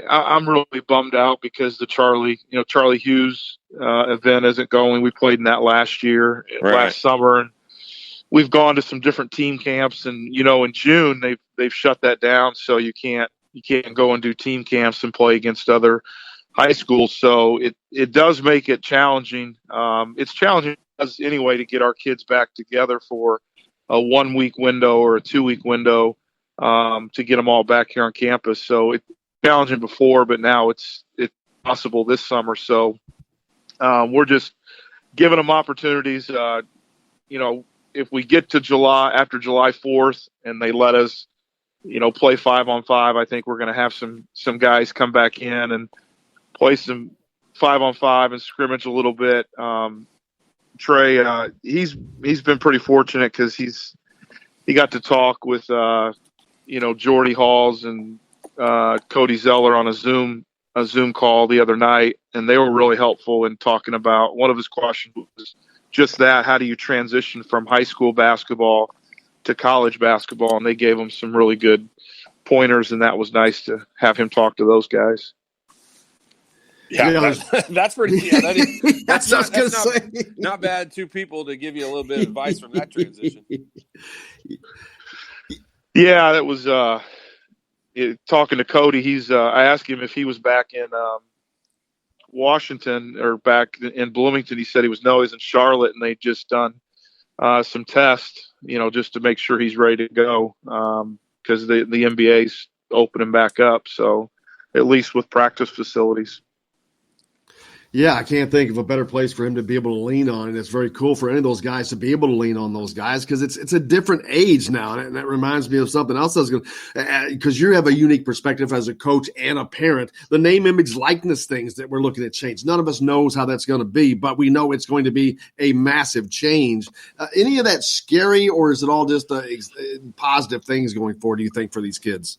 [SPEAKER 12] I'm really bummed out because the Charlie Hughes event isn't going. We played in that last summer, and we've gone to some different team camps. And in June they've shut that down, so you can't go and do team camps and play against other high schools. So it does make it challenging. It's challenging anyway to get our kids back together for a 1 week window or a 2 week window, to get them all back here on campus. So it's challenging before, but now it's possible this summer. So we're just giving them opportunities. If we get to July, after July 4th, and they let us, play 5-on-5, I think we're going to have some guys come back in and play some 5-on-5 and scrimmage a little bit. Trey, he's been pretty fortunate because he got to talk with Jordy Halls and Cody Zeller on a Zoom call the other night, and they were really helpful in talking about, one of his questions was just that: how do you transition from high school basketball to college basketball? And they gave him some really good pointers, and that was nice to have him talk to those guys.
[SPEAKER 2] Yeah, that's pretty. Yeah, that's
[SPEAKER 1] say.
[SPEAKER 2] Not bad. Two people to give you a little bit of advice from that transition.
[SPEAKER 12] Yeah, that was talking to Cody. I asked him if he was back in Washington or back in Bloomington. He said he's in Charlotte, and they'd just done some tests, just to make sure he's ready to go, because the NBA's opening back up. So at least with practice facilities.
[SPEAKER 1] Yeah, I can't think of a better place for him to be able to lean on. And it's very cool for any of those guys to be able to lean on those guys, because it's a different age now. And that reminds me of something else I was going to, because you have a unique perspective as a coach and a parent. The name, image, likeness things that we're looking at change. None of us knows how that's going to be, but we know it's going to be a massive change. Any of that scary, or is it all just positive things going forward, do you think, for these kids?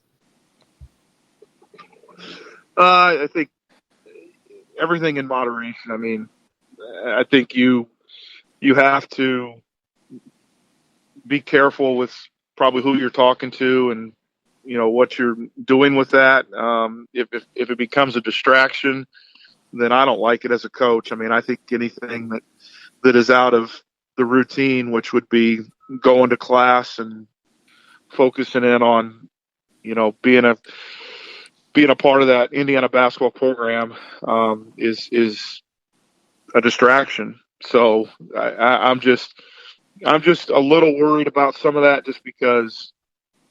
[SPEAKER 12] I think everything in moderation. I mean, I think you have to be careful with probably who you're talking to and, what you're doing with that. If it becomes a distraction, then I don't like it as a coach. I mean, I think anything that is out of the routine, which would be going to class and focusing in on, being a part of that Indiana basketball program, is a distraction. So I'm just a little worried about some of that, just because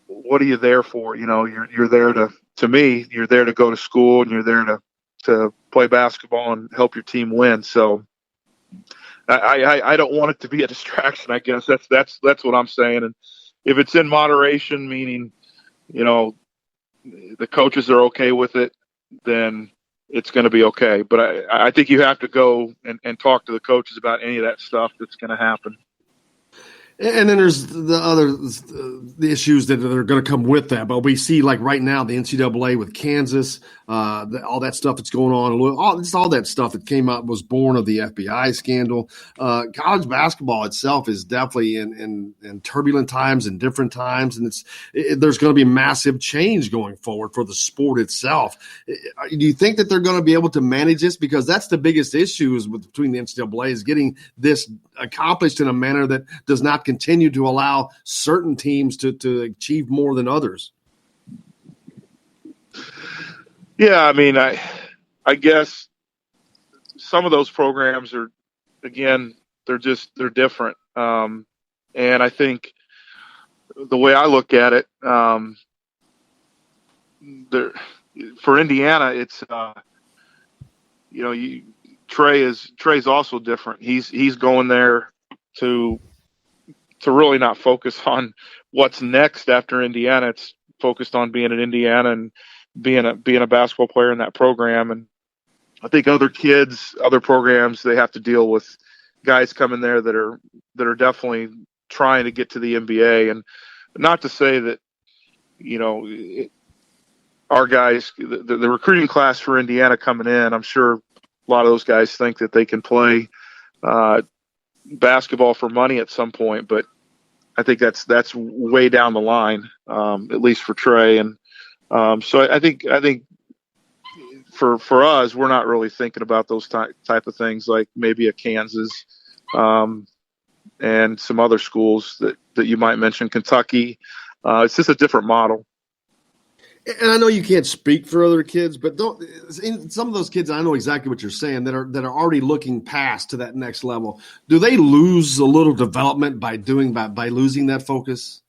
[SPEAKER 12] what are you there for? You're there to me, you're there to go to school, and you're there to play basketball and help your team win. So I don't want it to be a distraction, I guess. That's what I'm saying. And if it's in moderation, meaning, the coaches are okay with it, then it's going to be okay. But I think you have to go and talk to the coaches about any of that stuff that's going to happen.
[SPEAKER 1] And then there's the issues that are going to come with that. But we see, like right now, the NCAA with Kansas, all that stuff that's going on, all that stuff that came out was born of the FBI scandal. College basketball itself is definitely in turbulent times and different times, and there's going to be massive change going forward for the sport itself. Do you think that they're going to be able to manage this? Because that's the biggest issue between the NCAA is getting this accomplished in a manner that does not continue to allow certain teams to achieve more than others.
[SPEAKER 12] Yeah, I mean, I guess some of those programs are, again, they're different. And I think the way I look at it, for Indiana, it's Trey's also different. He's going there to really not focus on what's next after Indiana. It's focused on being at Indiana and being a basketball player in that program. And I think other programs, they have to deal with guys coming there that are definitely trying to get to the NBA. And not to say that, our guys, the recruiting class for Indiana coming in, I'm sure a lot of those guys think that they can play basketball for money at some point, but I think that's way down the line, at least for Trey. And so I think for us, we're not really thinking about those type of things like maybe a Kansas and some other schools that you might mention, Kentucky. It's just a different model.
[SPEAKER 1] And I know you can't speak for other kids, but some of those kids, I know exactly what you're saying, that are already looking past to that next level. Do they lose a little development by losing that focus?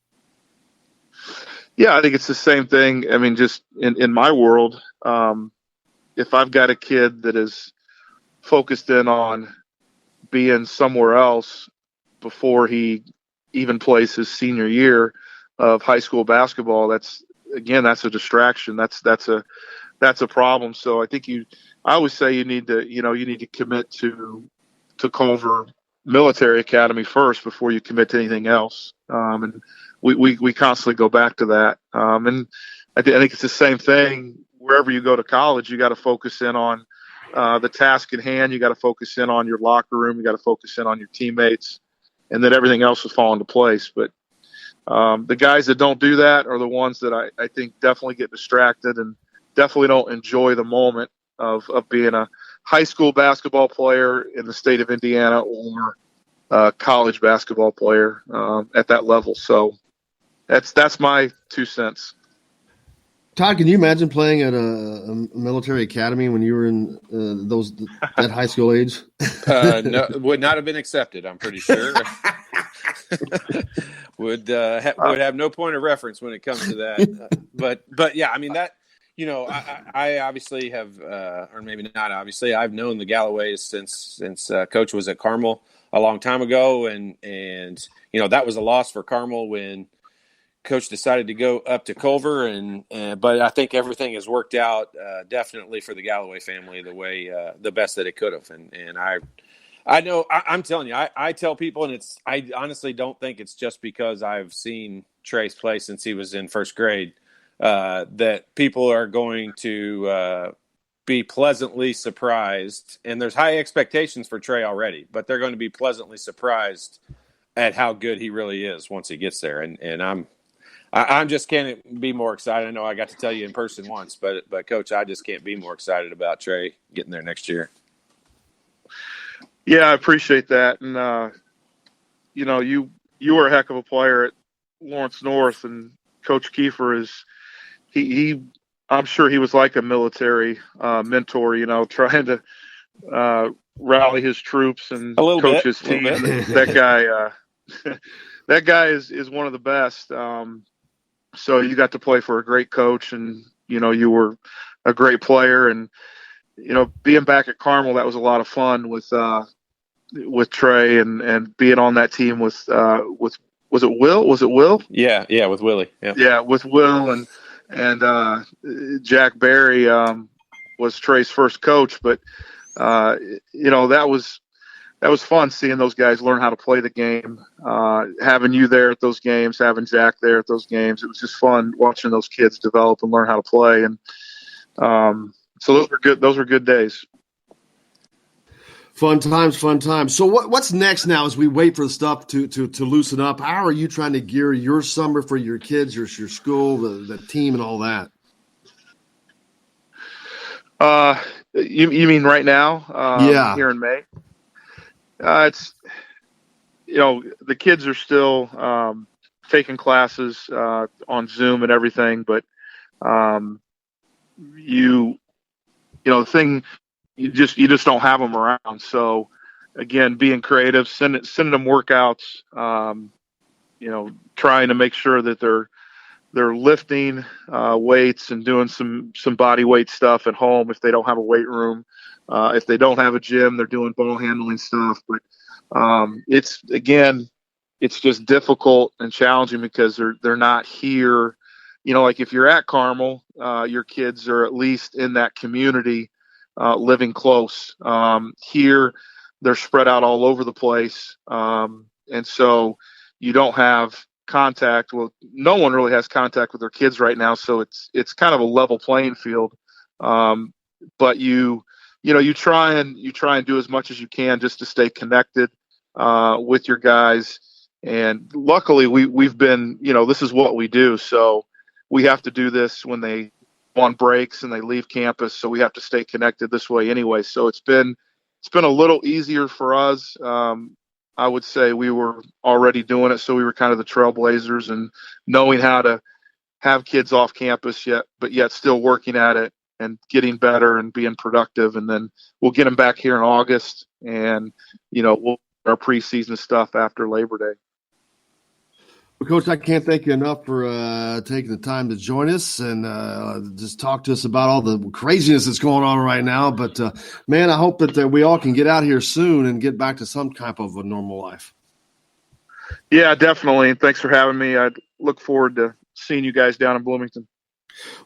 [SPEAKER 12] Yeah, I think it's the same thing. I mean, just in my world, if I've got a kid that is focused in on being somewhere else before he even plays his senior year of high school basketball, that's a distraction. That's a problem. So I think I always say you need to commit to Culver Military Academy first before you commit to anything else. And we constantly go back to that. And I think it's the same thing wherever you go to college. You got to focus in on the task at hand. You got to focus in on your locker room. You got to focus in on your teammates, and then everything else will fall into place. But the guys that don't do that are the ones that I think definitely get distracted and definitely don't enjoy the moment of being a high school basketball player in the state of Indiana or a college basketball player at that level. So that's my 2 cents.
[SPEAKER 1] Todd, can you imagine playing at a military academy when you were in that high school age?
[SPEAKER 2] No, would not have been accepted, I'm pretty sure. would have no point of reference when it comes to that. But yeah, I mean that, I obviously have, or maybe not obviously, I've known the Galloways since Coach was at Carmel a long time ago, and that was a loss for Carmel when Coach decided to go up to Culver, but I think everything has worked out definitely for the Galloway family the best that it could have, and I know I'm telling you, I tell people, and I honestly don't think it's just because I've seen Trey's play since he was in first grade that people are going to be pleasantly surprised, and there's high expectations for Trey already, but they're going to be pleasantly surprised at how good he really is once he gets there, and I'm just can't be more excited. I know I got to tell you in person once, but Coach, I just can't be more excited about Trey getting there next year.
[SPEAKER 12] Yeah, I appreciate that. And, you were a heck of a player at Lawrence North, and Coach Kiefer I'm sure he was like a military mentor, trying to rally his troops and coach his team. That guy is one of the best. So you got to play for a great coach, and, you were a great player, and, being back at Carmel, that was a lot of fun with Trey and being on that team with was it Will? Was it Will?
[SPEAKER 2] Yeah, with Willie.
[SPEAKER 12] Yeah, with Will and Jack Barry. Trey's first coach, but that was fun seeing those guys learn how to play the game. Having you there at those games, having Jack there at those games, it was just fun watching those kids develop and learn how to play. And so those were good. Those were good days.
[SPEAKER 1] Fun times, fun times. So what's next now as we wait for the stuff to loosen up? How are you trying to gear your summer for your kids, your school, the team, and all that?
[SPEAKER 12] You mean right now?
[SPEAKER 1] Yeah.
[SPEAKER 12] Here in May. It's the kids are still taking classes on Zoom and everything, but the thing. You just don't have them around. So again, being creative, sending them workouts, trying to make sure that they're lifting weights and doing some body weight stuff at home if they don't have a weight room. If they don't have a gym, they're doing ball handling stuff. But it's just difficult and challenging because they're not here. Like if you're at Carmel, your kids are at least in that community. Living close. Here, they're spread out all over the place. And so you don't have contact. Well, no one really has contact with their kids right now. So it's kind of a level playing field. But you try and do as much as you can just to stay connected with your guys. And luckily we've been, this is what we do. So we have to do this when they on breaks and they leave campus, so we have to stay connected this way anyway. So it's been a little easier for us. I would say we were already doing it, so we were kind of the trailblazers and knowing how to have kids off campus but yet still working at it and getting better and being productive. And then we'll get them back here in August, and we'll do our preseason stuff after Labor Day.
[SPEAKER 1] Well, Coach, I can't thank you enough for taking the time to join us and just talk to us about all the craziness that's going on right now. But, man, I hope that we all can get out here soon and get back to some type of a normal life.
[SPEAKER 12] Yeah, definitely. And thanks for having me. I look forward to seeing you guys down in Bloomington.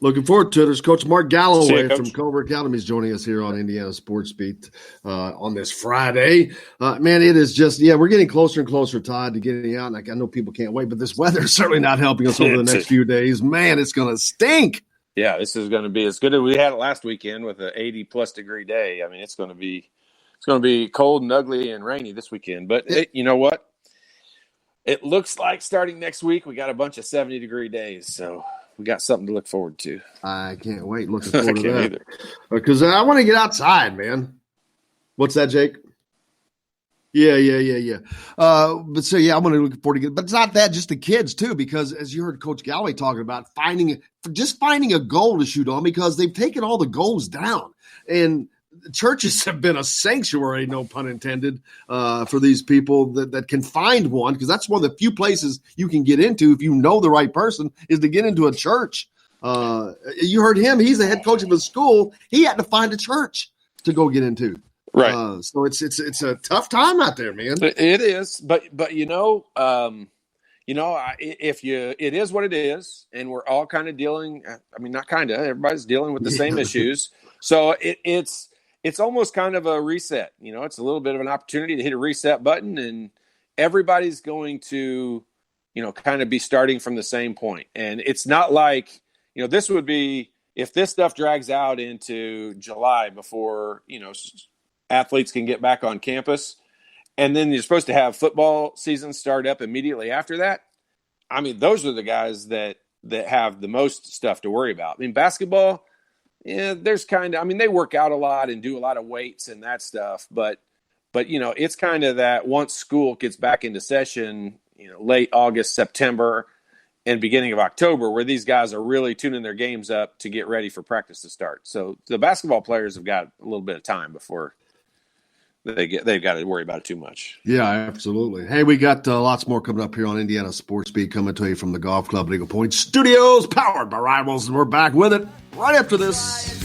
[SPEAKER 1] Looking forward to it. There's Coach Mark Galloway
[SPEAKER 2] Coach.
[SPEAKER 1] from Culver Academy is joining us here on Indiana Sports Beat on this Friday. Man, it is just, we're getting closer and closer, Todd, to getting out. And I know people can't wait, but this weather is certainly not helping us over the next few days. Man, it's going to stink.
[SPEAKER 2] Yeah, this is going to be as good as we had it last weekend with an 80-plus degree day. I mean, it's going to be cold and ugly and rainy this weekend. But you know what? It looks like starting next week we got a bunch of 70-degree days, so we got something to look forward to.
[SPEAKER 1] I can't wait. Looking forward to that.
[SPEAKER 2] Either.
[SPEAKER 1] Because I want to get outside, man. What's that, Jake? Yeah. But so, I'm going to look forward to it. But it's not that, just the kids, too, because as you heard Coach Galloway talking about, finding a goal to shoot on because they've taken all the goals down. And churches have been a sanctuary, no pun intended, for these people that can find one, because that's one of the few places you can get into if you know the right person is to get into a church. You heard him. He's the head coach of his school. He had to find a church to go get into.
[SPEAKER 2] Right.
[SPEAKER 1] So it's a tough time out there, man.
[SPEAKER 2] It is, but it is what it is, and we're all kind of dealing. I mean, not kind of. Everybody's dealing with the same issues. So it's almost kind of a reset. It's a little bit of an opportunity to hit a reset button, and everybody's going to, kind of be starting from the same point. And it's not like, this would be, if this stuff drags out into July before, athletes can get back on campus, and then you're supposed to have football season start up immediately after that. I mean, those are the guys that have the most stuff to worry about. I mean, basketball, there's they work out a lot and do a lot of weights and that stuff, but it's kind of that once school gets back into session, late August, September, and beginning of October, where these guys are really tuning their games up to get ready for practice to start. So the basketball players have got a little bit of time before they've got to worry about it too much.
[SPEAKER 1] Yeah, absolutely. Hey, we got lots more coming up here on Indiana Sports Beat, coming to you from the Golf Club at Eagle Point Studios, powered by Rivals, and we're back with it right after this.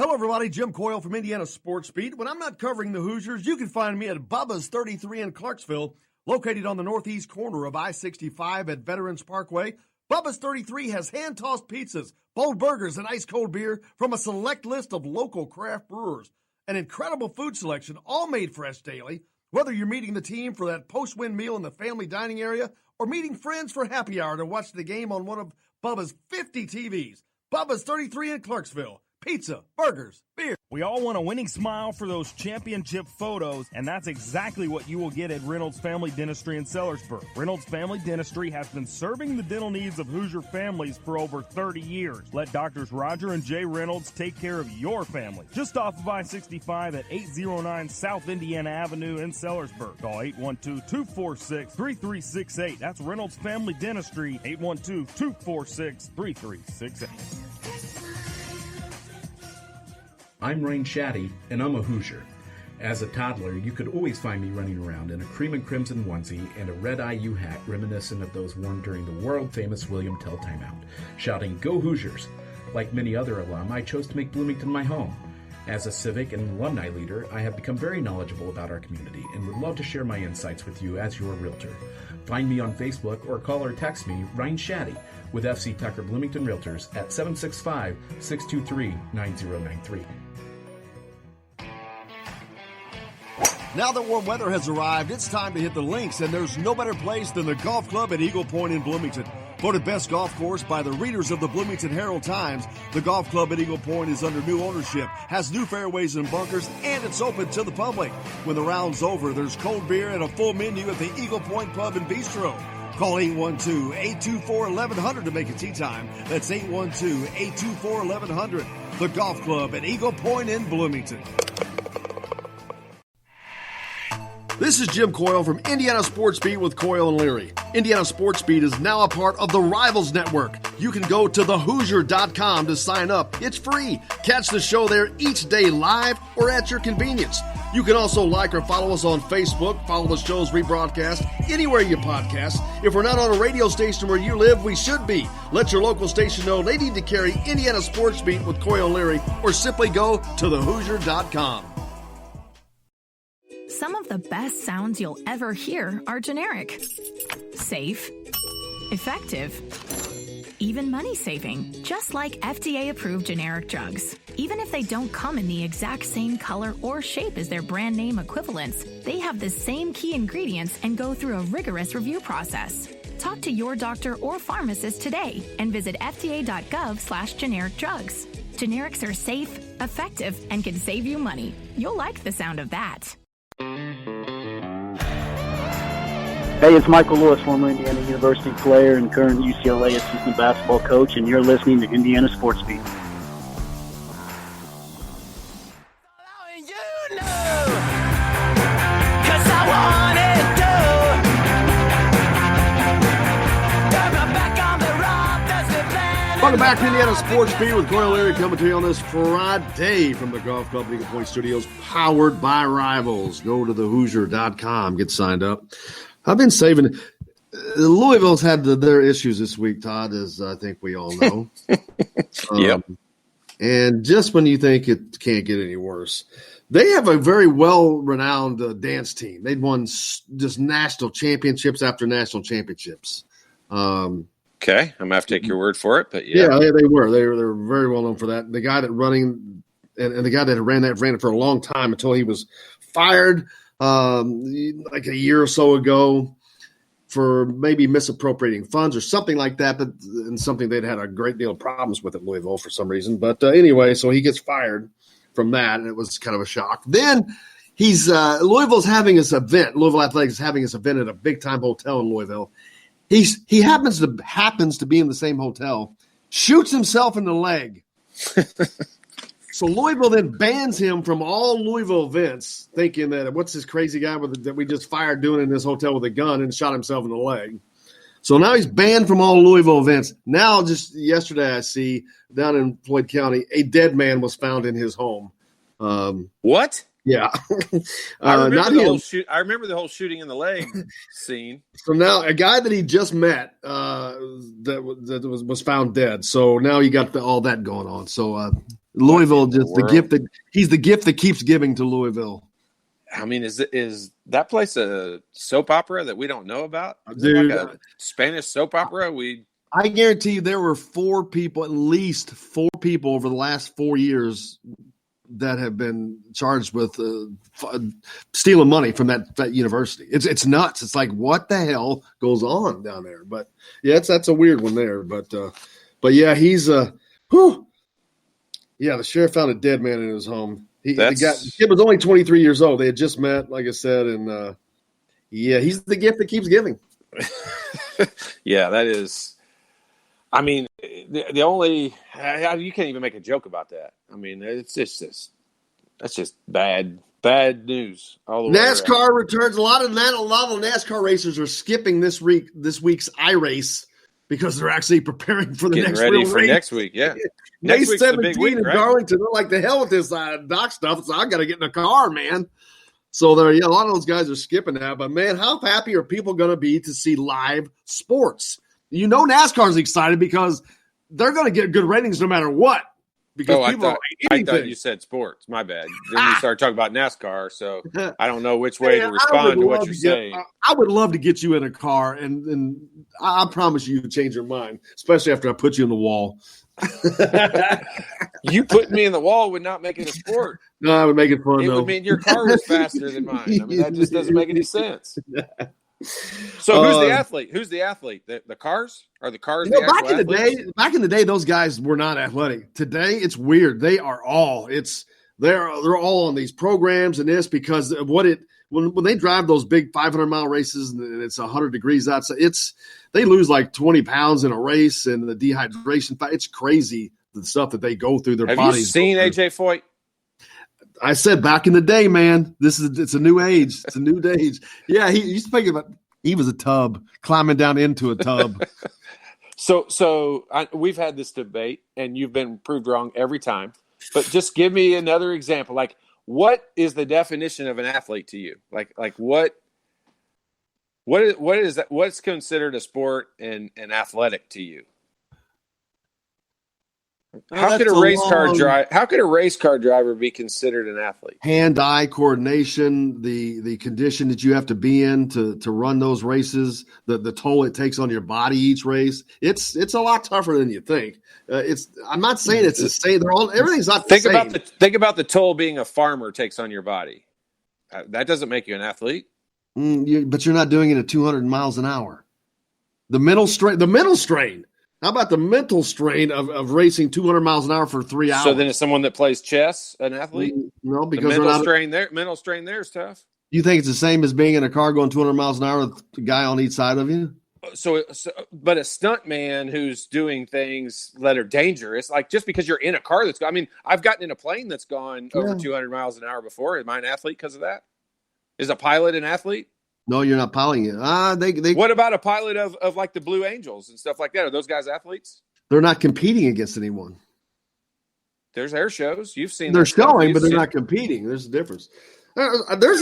[SPEAKER 5] Hello, everybody. Jim Coyle from Indiana Sports Beat. When I'm not covering the Hoosiers, you can find me at Bubba's 33 in Clarksville, located on the northeast corner of I-65 at Veterans Parkway. Bubba's 33 has hand-tossed pizzas, bold burgers, and ice-cold beer from a select list of local craft brewers. An incredible food selection, all made fresh daily. Whether you're meeting the team for that post-win meal in the family dining area or meeting friends for happy hour to watch the game on one of Bubba's 50 TVs, Bubba's 33 in Clarksville. Pizza, burgers, beer.
[SPEAKER 6] We all want a winning smile for those championship photos, and that's exactly what you will get at Reynolds Family Dentistry in Sellersburg. Reynolds Family Dentistry has been serving the dental needs of Hoosier families for over 30 years. Let Doctors Roger and Jay Reynolds take care of your family. Just off of I-65 at 809 South Indiana Avenue in Sellersburg. Call 812-246-3368. That's Reynolds Family Dentistry, 812-246-3368.
[SPEAKER 7] I'm Rain Shaddy, and I'm a Hoosier. As a toddler, you could always find me running around in a cream and crimson onesie and a red IU hat reminiscent of those worn during the world-famous William Tell timeout, shouting, "Go Hoosiers!" Like many other alum, I chose to make Bloomington my home. As a civic and alumni leader, I have become very knowledgeable about our community and would love to share my insights with you as your realtor. Find me on Facebook or call or text me, Ryan Shaddy, with FC Tucker Bloomington Realtors at 765-623-9093.
[SPEAKER 5] Now that warm weather has arrived, it's time to hit the links, and there's no better place than the golf club at Eagle Point in Bloomington. Voted best golf course by the readers of the Bloomington Herald-Times, the golf club at Eagle Point is under new ownership, has new fairways and bunkers, and it's open to the public. When the round's over, there's cold beer and a full menu at the Eagle Point Pub and Bistro. Call 812-824-1100 to make a tee time. That's 812-824-1100. The golf club at Eagle Point in Bloomington. This is Jim Coyle from Indiana Sports Beat with Coyle and Leary. Indiana Sports Beat is now a part of the Rivals Network. You can go to thehoosier.com to sign up. It's free. Catch the show there each day live or at your convenience. You can also like or follow us on Facebook, follow the show's rebroadcast anywhere you podcast. If we're not on a radio station where you live, we should be. Let your local station know they need to carry Indiana Sports Beat with Coyle and Leary, or simply go to thehoosier.com.
[SPEAKER 8] Some of the best sounds you'll ever hear are generic, safe, effective, even money-saving, just like FDA-approved generic drugs. Even if they don't come in the exact same color or shape as their brand name equivalents, they have the same key ingredients and go through a rigorous review process. Talk to your doctor or pharmacist today and visit fda.gov/generic drugs. Generics are safe, effective, and can save you money. You'll like the sound of that.
[SPEAKER 11] Hey, it's Michael Lewis, former Indiana University player and current UCLA assistant basketball coach, and you're listening to Indiana Sports Beat.
[SPEAKER 1] Welcome back to Indiana Sports Beat with Coyle Leary, coming to you on this Friday from the Golf Club Eagle Point Studios, powered by Rivals. Go to thehoosier.com, get signed up. I've been saving. Louisville's had their issues this week, Todd, as I think we all know.
[SPEAKER 2] Yep.
[SPEAKER 1] And just when you think it can't get any worse, they have a very well-renowned dance team. They'd won just national championships after national championships.
[SPEAKER 2] Okay, I'm going to have to take your word for it, but yeah.
[SPEAKER 1] Yeah, they were. They were very well known for that. The guy that running and the guy that ran it for a long time until he was fired like a year or so ago for maybe misappropriating funds or something like that, and something they'd had a great deal of problems with at Louisville for some reason. But anyway, so he gets fired from that, and it was kind of a shock. Then Louisville's having this event. Louisville Athletics is having this event at a big-time hotel in Louisville. He happens to be in the same hotel, shoots himself in the leg. So Louisville then bans him from all Louisville events, thinking that what's this crazy guy that we just fired doing in this hotel with a gun and shot himself in the leg. So now he's banned from all Louisville events. Now, just yesterday, I see down in Floyd County, a dead man was found in his home.
[SPEAKER 2] What?
[SPEAKER 1] Yeah.
[SPEAKER 2] I remember the whole shooting in the leg scene.
[SPEAKER 1] So now a guy that he just met that was found dead. So now you got all that going on. So Louisville, just the gift that he's the gift that keeps giving to Louisville.
[SPEAKER 2] I mean, is that place a soap opera that we don't know about? Is
[SPEAKER 1] Dude,
[SPEAKER 2] it like a Spanish soap opera?
[SPEAKER 1] I guarantee you there were at least four people over the last 4 years that have been charged with stealing money from that university. It's nuts. It's like, what the hell goes on down there? But yeah, that's a weird one there. But yeah, he's the sheriff found a dead man in his home. The kid was only 23 years old. They had just met, like I said, and he's the gift that keeps giving.
[SPEAKER 2] Yeah, that is. I mean, the only you can't even make a joke about that. I mean, it's just that's just bad news all the way around.
[SPEAKER 1] NASCAR returns. A lot of the NASCAR racers are skipping this week's iRace because they're actually preparing for the
[SPEAKER 2] Getting
[SPEAKER 1] next
[SPEAKER 2] ready
[SPEAKER 1] real
[SPEAKER 2] for
[SPEAKER 1] race.
[SPEAKER 2] Next week. Yeah,
[SPEAKER 1] May
[SPEAKER 2] next week's the
[SPEAKER 1] 17
[SPEAKER 2] big week,
[SPEAKER 1] in
[SPEAKER 2] right?
[SPEAKER 1] Darlington. They're like, the hell with this dock stuff. So I got to get in a car, man. So a lot of those guys are skipping that. But man, how happy are people going to be to see live sports? You know, NASCAR's excited because they're going to get good ratings no matter what. Because
[SPEAKER 2] I thought you said sports. My bad. Then you started talking about NASCAR, so I don't know which way to respond to what you're saying.
[SPEAKER 1] I would love to get you in a car, and I promise you change your mind, especially after I put you in the wall.
[SPEAKER 2] You putting me in the wall would not make it a sport.
[SPEAKER 1] No, I would make it fun.
[SPEAKER 2] It would mean your car was faster than mine. I mean, that just doesn't make any sense. So who's the athlete? Who's the athlete? The cars? Are the cars the actual athletes?
[SPEAKER 1] Back in the day, those guys were not athletic. Today, it's weird. They are all. They're all on these programs and this because of when they drive those big 500-mile races and it's 100 degrees outside, they lose like 20 pounds in a race and the dehydration. It's crazy the stuff that they go through their bodies.
[SPEAKER 2] Have you seen AJ Foyt?
[SPEAKER 1] I said back in the day, man, it's a new age. It's a new age. Yeah, he's thinking about he was a tub climbing down into a tub.
[SPEAKER 2] So we've had this debate, and you've been proved wrong every time. But just give me another example. Like, what is the definition of an athlete to you? Like what is that? What's considered a sport and athletic to you? How could a race car driver be considered an athlete?
[SPEAKER 1] Hand-eye coordination, the condition that you have to be in to run those races, the toll it takes on your body each race. It's a lot tougher than you think. I'm not saying it's the same. Everything's not the same.
[SPEAKER 2] Think about the toll being a farmer takes on your body. That doesn't make you an athlete.
[SPEAKER 1] But you're not doing it at 200 miles an hour. The mental strain. How about the mental strain of racing 200 miles an hour for 3 hours?
[SPEAKER 2] So then is someone that plays chess an athlete?
[SPEAKER 1] No, because
[SPEAKER 2] the mental strain there is tough.
[SPEAKER 1] You think it's the same as being in a car going 200 miles an hour with a guy on each side of you?
[SPEAKER 2] But a stunt man who's doing things that are dangerous, like just because you're in a car I've gotten in a plane that's gone over 200 miles an hour before. Am I an athlete because of that? Is a pilot an athlete?
[SPEAKER 1] No, you're not piloting it.
[SPEAKER 2] What about a pilot of like the Blue Angels and stuff like that? Are those guys athletes?
[SPEAKER 1] They're not competing against anyone.
[SPEAKER 2] There's air shows. You've seen.
[SPEAKER 1] They're showing, but they're not competing. There's a difference. There's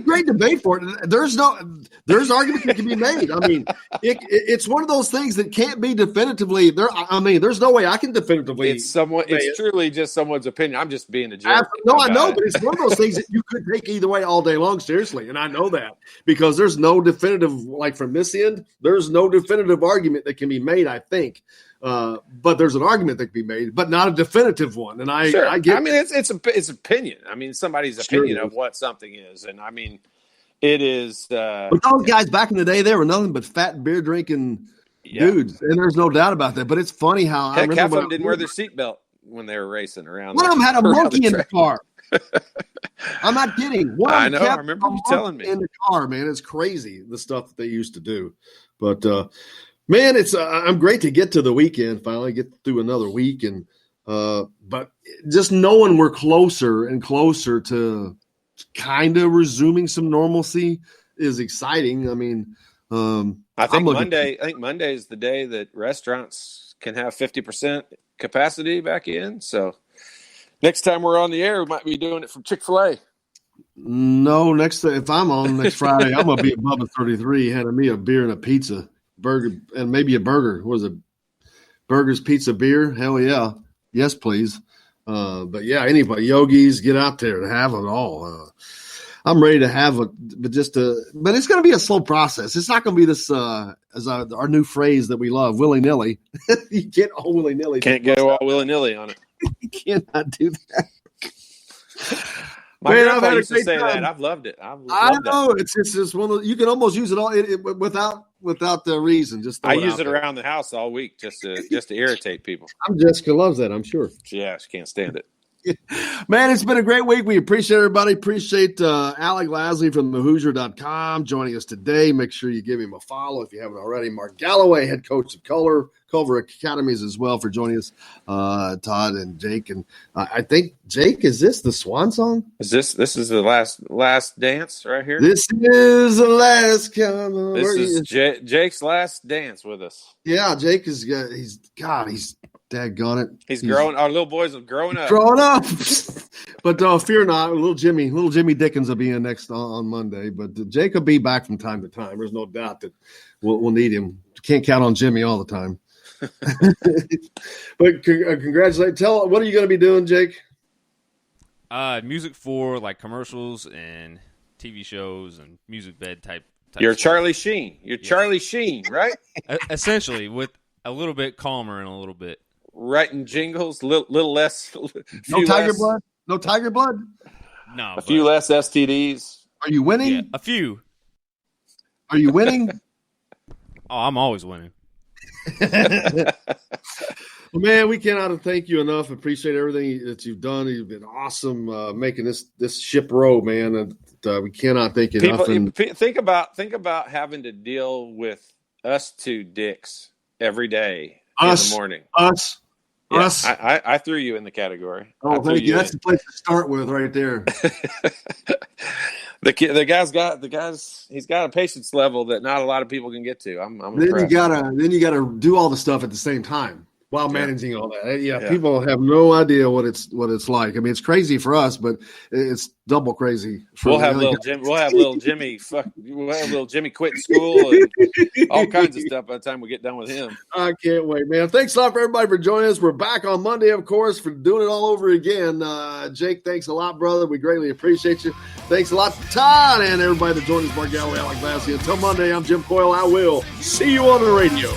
[SPEAKER 1] great debate for it. There's arguments that can be made. I mean, it's one of those things that can't be definitively there. I mean, there's no way I can definitively.
[SPEAKER 2] It's truly just someone's opinion. I'm just being a jerk.
[SPEAKER 1] No, I know, but it's one of those things that you could take either way all day long, seriously, and I know that because there's no definitive, like from this end, there's no definitive argument that can be made. I think. But there's an argument that can be made, but not a definitive one. And I get.
[SPEAKER 2] I mean, it's opinion. I mean, somebody's opinion of what something is, and I mean, it is.
[SPEAKER 1] But those guys back in the day, they were nothing but fat beer drinking dudes, and there's no doubt about that. But it's funny how
[SPEAKER 2] half of them didn't wear their seatbelt when they were racing around.
[SPEAKER 1] One of them had a monkey in the car. I'm not kidding.
[SPEAKER 2] I know. I remember you telling me
[SPEAKER 1] in the car, man. It's crazy the stuff that they used to do, but. Man, it's I'm great to get to the weekend, finally get through another week. And but just knowing we're closer and closer to kind of resuming some normalcy is exciting. I mean,
[SPEAKER 2] I think Monday is the day that restaurants can have 50% capacity back in. So next time we're on the air, we might be doing it from Chick-fil-A.
[SPEAKER 1] No, if I'm on next Friday, I'm going to be above a 33 handing me a beer and a pizza. Burger and maybe a burger. What is it? Burgers, pizza, beer? Hell yeah. Yes, please. But yeah, anybody, yogis, get out there and have it all. I'm ready to have it, but it's going to be a slow process. It's not going to be this, as our new phrase that we love, willy nilly. You get all willy nilly.
[SPEAKER 2] Can't go all willy nilly on it.
[SPEAKER 1] You cannot do that.
[SPEAKER 2] My grandpa used to say that. I've loved it. I
[SPEAKER 1] know it's just one of you can almost use it all without the reason. Just
[SPEAKER 2] I use it around the house all week just to irritate people.
[SPEAKER 1] Jessica loves that, I'm sure.
[SPEAKER 2] Yeah, she can't stand it.
[SPEAKER 1] Man, it's been a great week. We appreciate everybody. Appreciate Alec Lasley from thehoosier.com joining us today. Make sure you give him a follow if you haven't already. Mark Galloway, head coach of Culver Academies as well, for joining us. Todd and Jake. And I think, Jake, is this the swan song?
[SPEAKER 2] This is the last dance right here?
[SPEAKER 1] This is the last count.
[SPEAKER 2] This is Jake's last dance with us.
[SPEAKER 1] Yeah, Jake is he's daggone it.
[SPEAKER 2] He's growing. Our little boys are growing up.
[SPEAKER 1] But fear not, little Jimmy Dickens will be in next on Monday. But Jake will be back from time to time. There's no doubt that we'll need him. Can't count on Jimmy all the time. But congratulations. What are you going to be doing, Jake?
[SPEAKER 13] Music for like commercials and TV shows and music bed type
[SPEAKER 2] You're
[SPEAKER 13] stuff.
[SPEAKER 2] Charlie Sheen. Charlie Sheen, right?
[SPEAKER 13] Essentially, with a little bit calmer and a little bit
[SPEAKER 2] writing jingles, little less.
[SPEAKER 1] No tiger blood. No tiger blood.
[SPEAKER 13] No,
[SPEAKER 2] a few less STDs.
[SPEAKER 1] Are you winning?
[SPEAKER 13] Yeah, a few.
[SPEAKER 1] Are you winning?
[SPEAKER 13] I'm always winning.
[SPEAKER 1] Well, man, we cannot thank you enough. Appreciate everything that you've done. You've been awesome making this ship row, man. And we cannot thank you enough.
[SPEAKER 2] Think about having to deal with us two dicks every day in the morning.
[SPEAKER 1] Us.
[SPEAKER 2] I threw you in the category.
[SPEAKER 1] Oh, thank you. That's the place to start with, right there.
[SPEAKER 2] He's got a patience level that not a lot of people can get to. I'm
[SPEAKER 1] then
[SPEAKER 2] impressed.
[SPEAKER 1] you gotta do all the stuff at the same time while managing all that. Yeah, people have no idea what it's like. I mean, it's crazy for us, but it's double crazy.
[SPEAKER 2] We'll have little Jimmy quitting school and all kinds of stuff by the time we get done with him.
[SPEAKER 1] I can't wait, man. Thanks a lot for everybody for joining us. We're back on Monday, of course, for doing it all over again. Jake, thanks a lot, brother. We greatly appreciate you. Thanks a lot to Todd and everybody that joined us. Mark Galloway, Alec Lassie. Until Monday, I'm Jim Coyle. I will see you on the radio.